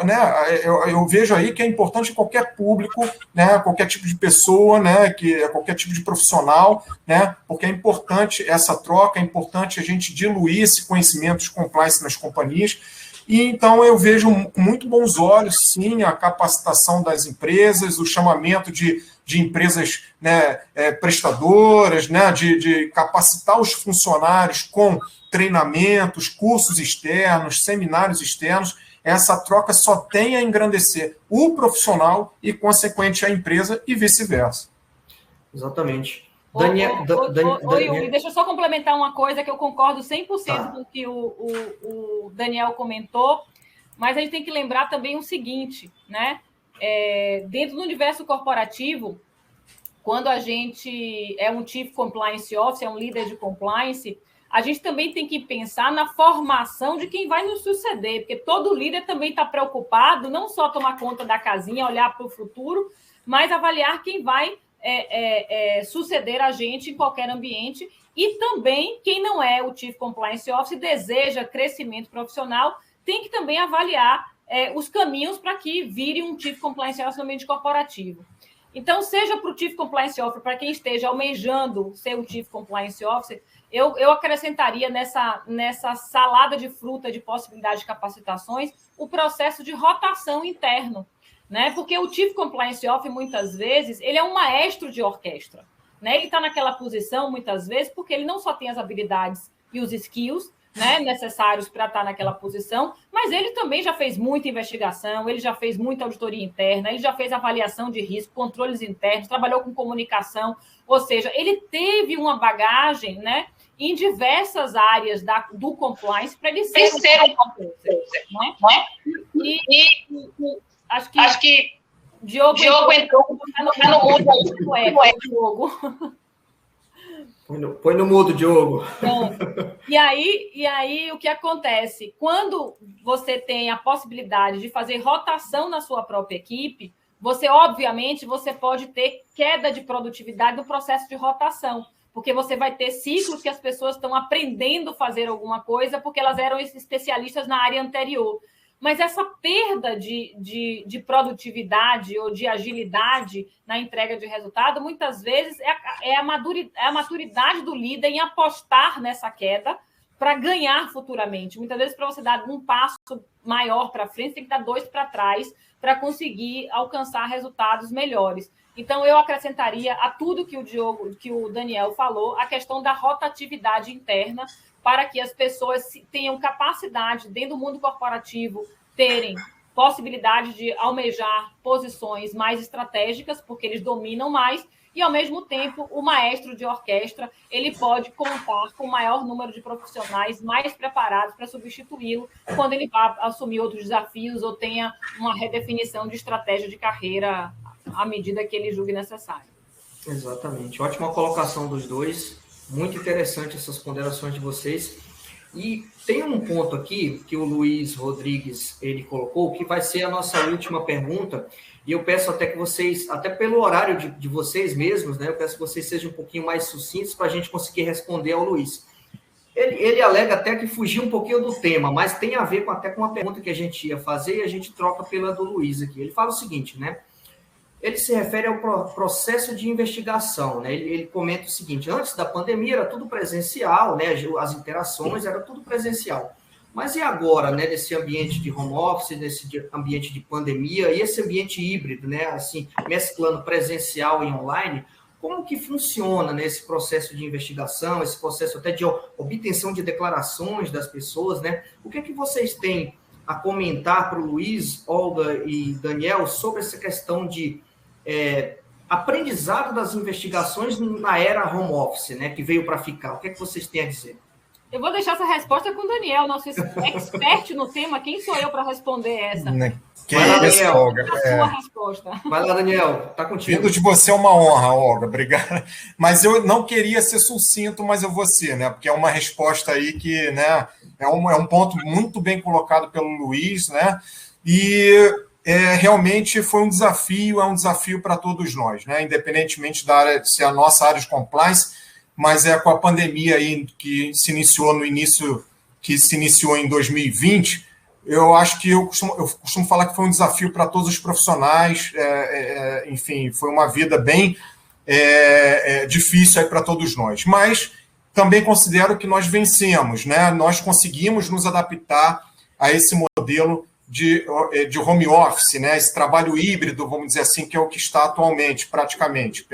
né, eu vejo aí que é importante qualquer público, né, qualquer tipo de pessoa, né, qualquer tipo de profissional, né, porque é importante essa troca, é importante a gente diluir esse conhecimento de compliance nas companhias. E então eu vejo com muito bons olhos, sim, a capacitação das empresas, o chamamento de empresas, né, prestadoras, né, de capacitar os funcionários com treinamentos, cursos externos, seminários externos. Essa troca só tem a engrandecer o profissional e, consequente, a empresa e vice-versa. Exatamente. Yuri, deixa eu só complementar uma coisa que eu concordo 100% com o que o Daniel comentou, mas a gente tem que lembrar também o seguinte, né? Dentro do universo corporativo, quando a gente é um Chief Compliance Officer, é um líder de compliance, a gente também tem que pensar na formação de quem vai nos suceder, porque todo líder também está preocupado, não só tomar conta da casinha, olhar para o futuro, mas avaliar quem vai suceder a gente em qualquer ambiente, e também quem não é o Chief Compliance Officer deseja crescimento profissional, tem que também avaliar os caminhos para que vire um Chief Compliance Officer no ambiente corporativo. Então, seja para o Chief Compliance Officer, para quem esteja almejando ser um Chief Compliance Officer, eu acrescentaria nessa salada de fruta de possibilidade de capacitações o processo de rotação interno, né? Porque o Chief Compliance Officer, muitas vezes, ele é um maestro de orquestra, né? Ele está naquela posição, muitas vezes, porque ele não só tem as habilidades e os skills, né, necessários para estar naquela posição, mas ele também já fez muita investigação, ele já fez muita auditoria interna, ele já fez avaliação de risco, controles internos, trabalhou com comunicação, ou seja, ele teve uma bagagem, né, em diversas áreas do compliance para ele ser um compliance, né? E acho que Diogo entrou no mundo aí, Diogo. Põe no mudo, Diogo. E aí, o que acontece? Quando você tem a possibilidade de fazer rotação na sua própria equipe, obviamente, você pode ter queda de produtividade no processo de rotação, porque você vai ter ciclos que as pessoas estão aprendendo a fazer alguma coisa porque elas eram especialistas na área anterior. Mas essa perda de produtividade ou de agilidade na entrega de resultado, muitas vezes, é a maturidade do líder em apostar nessa queda para ganhar futuramente. Muitas vezes, para você dar um passo maior para frente, tem que dar 2 para trás para conseguir alcançar resultados melhores. Então, eu acrescentaria a tudo que o Daniel falou, a questão da rotatividade interna, para que as pessoas tenham capacidade, dentro do mundo corporativo, terem possibilidade de almejar posições mais estratégicas, porque eles dominam mais, e, ao mesmo tempo, o maestro de orquestra ele pode contar com o maior número de profissionais mais preparados para substituí-lo quando ele vá assumir outros desafios ou tenha uma redefinição de estratégia de carreira à medida que ele julgue necessário. Exatamente. Ótima colocação dos dois. Muito interessante essas ponderações de vocês. E tem um ponto aqui que o Luiz Rodrigues ele colocou, que vai ser a nossa última pergunta, e eu peço até que vocês, até pelo horário de vocês mesmos, né, eu peço que vocês sejam um pouquinho mais sucintos para a gente conseguir responder ao Luiz. Ele alega até que fugiu um pouquinho do tema, mas tem a ver até com uma pergunta que a gente ia fazer e a gente troca pela do Luiz aqui. Ele fala o seguinte, né? Ele se refere ao processo de investigação, né? Ele comenta o seguinte: antes da pandemia era tudo presencial, né? As interações era tudo presencial. Mas e agora, né? Nesse ambiente de home office, nesse ambiente de pandemia e esse ambiente híbrido, né? Assim, mesclando presencial e online, como que funciona, né, esse processo de investigação, esse processo até de obtenção de declarações das pessoas, né? O que é que vocês têm a comentar para o Luiz, Olga e Daniel sobre essa questão de aprendizado das investigações na era home office, né, que veio para ficar? O que é que vocês têm a dizer? Eu vou deixar essa resposta com o Daniel, nosso expert no tema. Quem sou eu para responder essa? Vai lá, Daniel. Olga. A sua resposta. Vai lá, Daniel. Está contigo. Vindo de você é uma honra, Olga. Obrigado. Mas eu não queria ser sucinto, mas eu vou ser, né? Porque é uma resposta aí que, né, é um ponto muito bem colocado pelo Luiz, né? E realmente foi um desafio, é um desafio para todos nós, né? Independentemente da área, se é a nossa área de compliance, mas com a pandemia aí que se iniciou em 2020, eu acho que eu costumo falar que foi um desafio para todos os profissionais, enfim, foi uma vida bem difícil para todos nós, mas também considero que nós vencemos, né? Nós conseguimos nos adaptar a esse modelo de home office, né? Esse trabalho híbrido, vamos dizer assim, que é o que está atualmente, praticamente.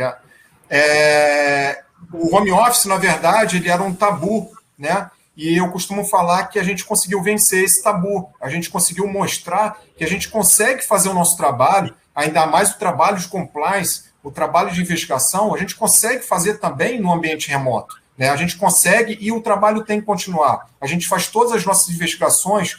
O home office, na verdade, ele era um tabu, né? E eu costumo falar que a gente conseguiu vencer esse tabu, a gente conseguiu mostrar que a gente consegue fazer o nosso trabalho, ainda mais o trabalho de compliance, o trabalho de investigação, a gente consegue fazer também no ambiente remoto, né? A gente consegue e o trabalho tem que continuar. A gente faz todas as nossas investigações,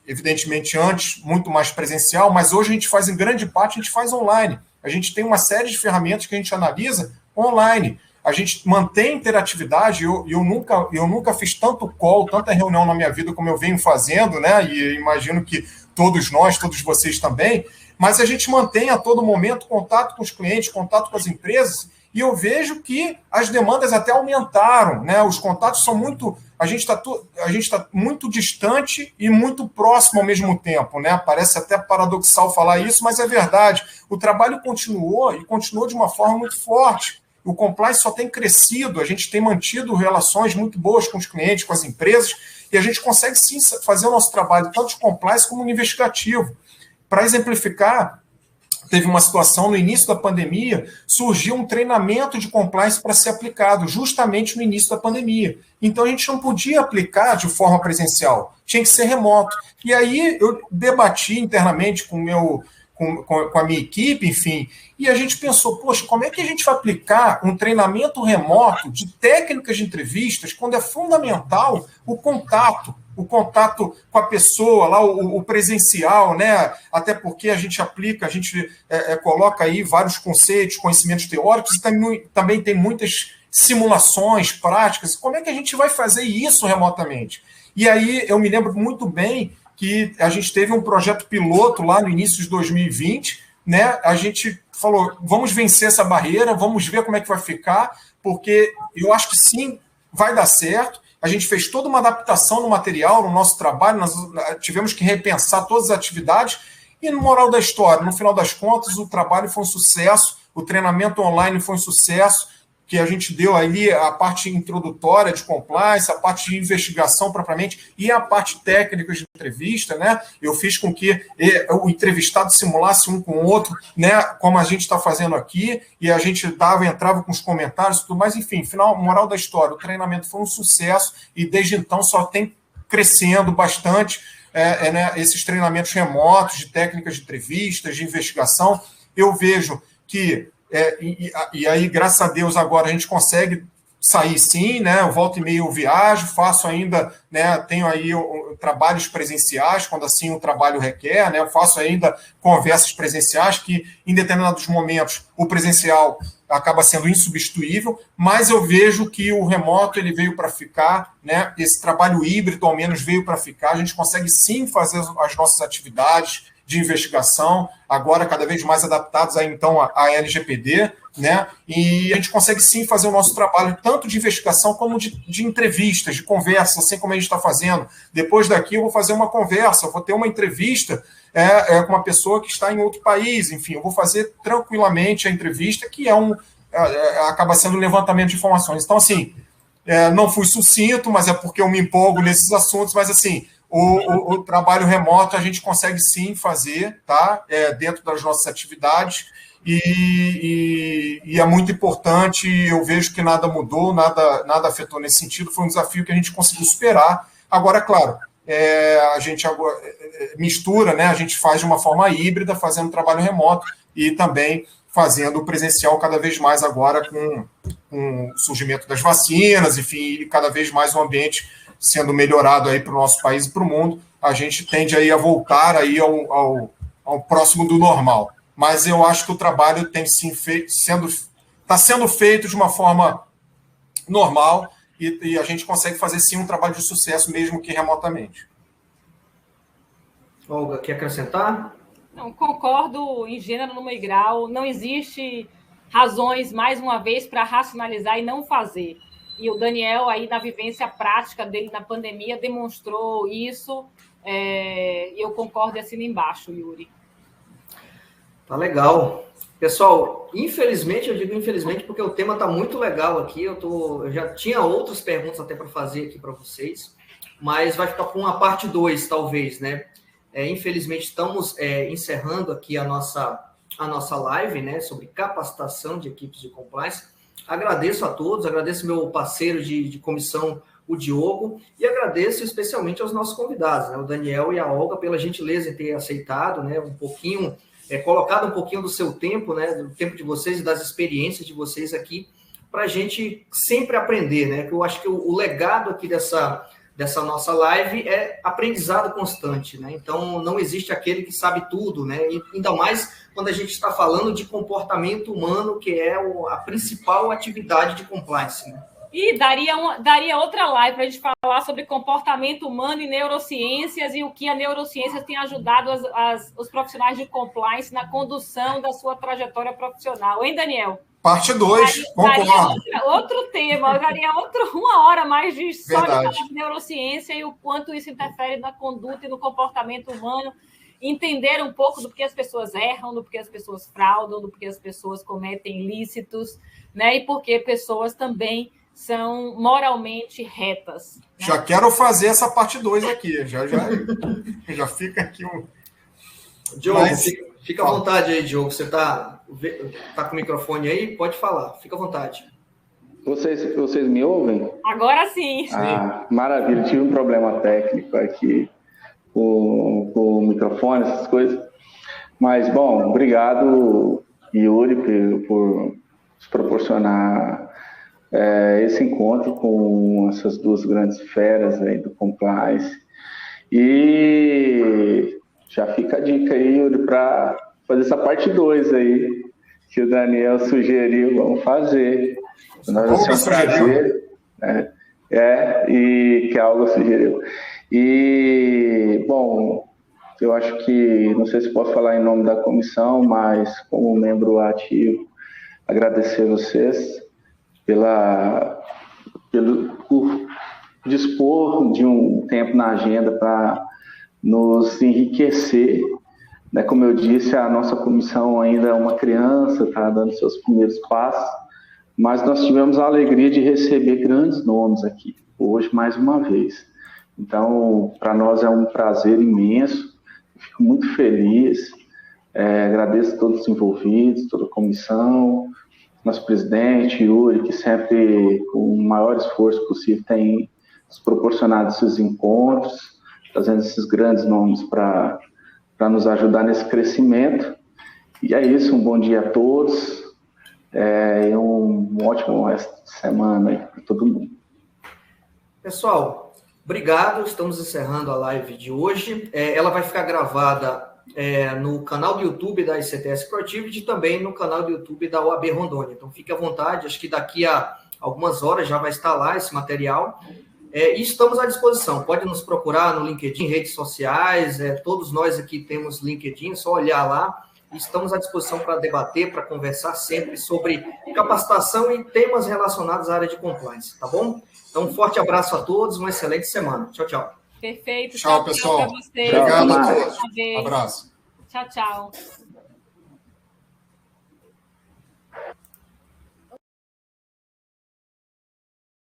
evidentemente antes, muito mais presencial, mas hoje a gente faz, em grande parte, a gente faz online. A gente tem uma série de ferramentas que a gente analisa online. A gente mantém interatividade, eu nunca fiz tanto call, tanta reunião na minha vida como eu venho fazendo, né? E imagino que todos nós, todos vocês também, mas a gente mantém a todo momento contato com os clientes, contato com as empresas, e eu vejo que as demandas até aumentaram, né? Os contatos são muito... A gente está muito distante e muito próximo ao mesmo tempo, né? Parece até paradoxal falar isso, mas é verdade. O trabalho continuou e continuou de uma forma muito forte. O compliance só tem crescido, a gente tem mantido relações muito boas com os clientes, com as empresas, e a gente consegue sim fazer o nosso trabalho, tanto de compliance como no investigativo. Para exemplificar, teve uma situação no início da pandemia, surgiu um treinamento de compliance para ser aplicado, justamente no início da pandemia. Então, a gente não podia aplicar de forma presencial, tinha que ser remoto. E aí, eu debati internamente com a minha equipe, enfim, e a gente pensou, poxa, como é que a gente vai aplicar um treinamento remoto de técnicas de entrevistas quando é fundamental o contato com a pessoa, lá o presencial, né? Até porque a gente aplica, a gente coloca aí vários conceitos, conhecimentos teóricos e também tem muitas simulações práticas. Como é que a gente vai fazer isso remotamente? E aí eu me lembro muito bem que a gente teve um projeto piloto lá no início de 2020, né? A gente falou, vamos vencer essa barreira, vamos ver como é que vai ficar, porque eu acho que sim, vai dar certo. A gente fez toda uma adaptação no material, no nosso trabalho, nós tivemos que repensar todas as atividades, e no moral da história, no final das contas, o trabalho foi um sucesso, o treinamento online foi um sucesso, que a gente deu ali a parte introdutória de compliance, a parte de investigação propriamente e a parte técnica de entrevista, né? Eu fiz com que o entrevistado simulasse um com o outro, né? Como a gente está fazendo aqui, e a gente entrava com os comentários e tudo mais, enfim, final, moral da história, o treinamento foi um sucesso e desde então só tem crescendo bastante né, esses treinamentos remotos de técnicas de entrevistas, de investigação. Eu vejo que e aí, graças a Deus, agora a gente consegue sair sim, né? Eu volto e meio eu viajo, faço ainda, né? Tenho aí trabalhos presenciais, quando assim o trabalho requer, né? Eu faço ainda conversas presenciais, que em determinados momentos o presencial acaba sendo insubstituível, mas eu vejo que o remoto ele veio para ficar, né? Esse trabalho híbrido, ao menos, veio para ficar. A gente consegue sim fazer as nossas atividades de investigação, agora cada vez mais adaptados aí, então, à LGPD, né? E a gente consegue sim fazer o nosso trabalho, tanto de investigação como de entrevistas, de conversa, assim como a gente está fazendo. Depois daqui eu vou fazer uma conversa, eu vou ter uma entrevista com uma pessoa que está em outro país, enfim, eu vou fazer tranquilamente a entrevista, que acaba sendo um levantamento de informações. Então, assim, não fui sucinto, mas é porque eu me empolgo nesses assuntos, mas, assim, o trabalho remoto a gente consegue sim fazer, tá? Dentro das nossas atividades, e é muito importante. Eu vejo que nada mudou, nada afetou nesse sentido, foi um desafio que a gente conseguiu superar. Agora, claro, a gente agora mistura, né? A gente faz de uma forma híbrida, fazendo trabalho remoto e também fazendo o presencial cada vez mais agora com o surgimento das vacinas, enfim, e cada vez mais o ambiente sendo melhorado aí para o nosso país e para o mundo, a gente tende aí a voltar aí ao próximo do normal. Mas eu acho que o trabalho tem sim está sendo feito de uma forma normal e a gente consegue fazer sim um trabalho de sucesso, mesmo que remotamente. Olga, quer acrescentar? Não, concordo em gênero, número e grau. Não existe razões, mais uma vez, para racionalizar e não fazer. E o Daniel, aí, na vivência prática dele na pandemia, demonstrou isso. E eu concordo e assino embaixo, Yuri. Tá legal. Pessoal, infelizmente, eu digo infelizmente porque o tema está muito legal aqui. Eu já tinha outras perguntas até para fazer aqui para vocês, mas vai ficar com uma parte 2, talvez, né? Infelizmente, estamos encerrando aqui a nossa live, né, sobre capacitação de equipes de compliance. Agradeço a todos, agradeço meu parceiro de comissão, o Diogo, e agradeço especialmente aos nossos convidados, né, o Daniel e a Olga, pela gentileza em ter aceitado, né, um pouquinho, colocado um pouquinho do seu tempo, né, do tempo de vocês e das experiências de vocês aqui, para a gente sempre aprender, né, que eu acho que o legado aqui dessa nossa live é aprendizado constante, né? Então, não existe aquele que sabe tudo, né? E ainda mais quando a gente está falando de comportamento humano, que é a principal atividade de compliance, né? E daria outra live para a gente falar sobre comportamento humano e neurociências e o que a neurociência tem ajudado os profissionais de compliance na condução da sua trajetória profissional. Hein, Daniel? Parte 2, concordo. Outro tema, daria uma hora mais de só de falar de neurociência e o quanto isso interfere na conduta e no comportamento humano, entender um pouco do que as pessoas erram, do que as pessoas fraudam, do que as pessoas cometem ilícitos, né? E porque pessoas também são moralmente retas. Né? Já quero fazer essa parte 2 aqui, já fica aqui o... Diogo, fica à vontade aí, Diogo. Você tá com o microfone aí? Pode falar, fica à vontade. Vocês me ouvem? Agora sim. Maravilha, tive um problema técnico aqui com o microfone, essas coisas. Mas, bom, obrigado, Yuri, por proporcionar esse encontro com essas duas grandes feras aí do compliance. E já fica a dica aí, Yuri, para fazer essa parte 2 aí, que o Daniel sugeriu, vamos fazer. Nós vamos ter um prazer, né? E que a Olga sugeriu. E, bom, eu acho que, não sei se posso falar em nome da comissão, mas como membro ativo, agradecer vocês por dispor de um tempo na agenda para nos enriquecer, né? Como eu disse, a nossa comissão ainda é uma criança, está dando seus primeiros passos, mas nós tivemos a alegria de receber grandes nomes aqui, hoje mais uma vez. Então, para nós é um prazer imenso, fico muito feliz, agradeço a todos os envolvidos, toda a comissão, nosso presidente, Yuri, que sempre, com o maior esforço possível, tem nos proporcionado esses encontros, trazendo esses grandes nomes para nos ajudar nesse crescimento. E é isso, um bom dia a todos e um ótimo resto de semana aí para todo mundo. Pessoal, obrigado, estamos encerrando a live de hoje. Ela vai ficar gravada no canal do YouTube da ICTS Proactivity e também no canal do YouTube da OAB Rondônia. Então, fique à vontade, acho que daqui a algumas horas já vai estar lá esse material. E estamos à disposição, pode nos procurar no LinkedIn, redes sociais, todos nós aqui temos LinkedIn, é só olhar lá, e estamos à disposição para debater, para conversar sempre sobre capacitação e temas relacionados à área de compliance, tá bom? Então, um forte abraço a todos, uma excelente semana. Tchau, tchau. Perfeito. Tchau, pessoal. Para vocês. Obrigado a todos. Um abraço. Tchau, tchau.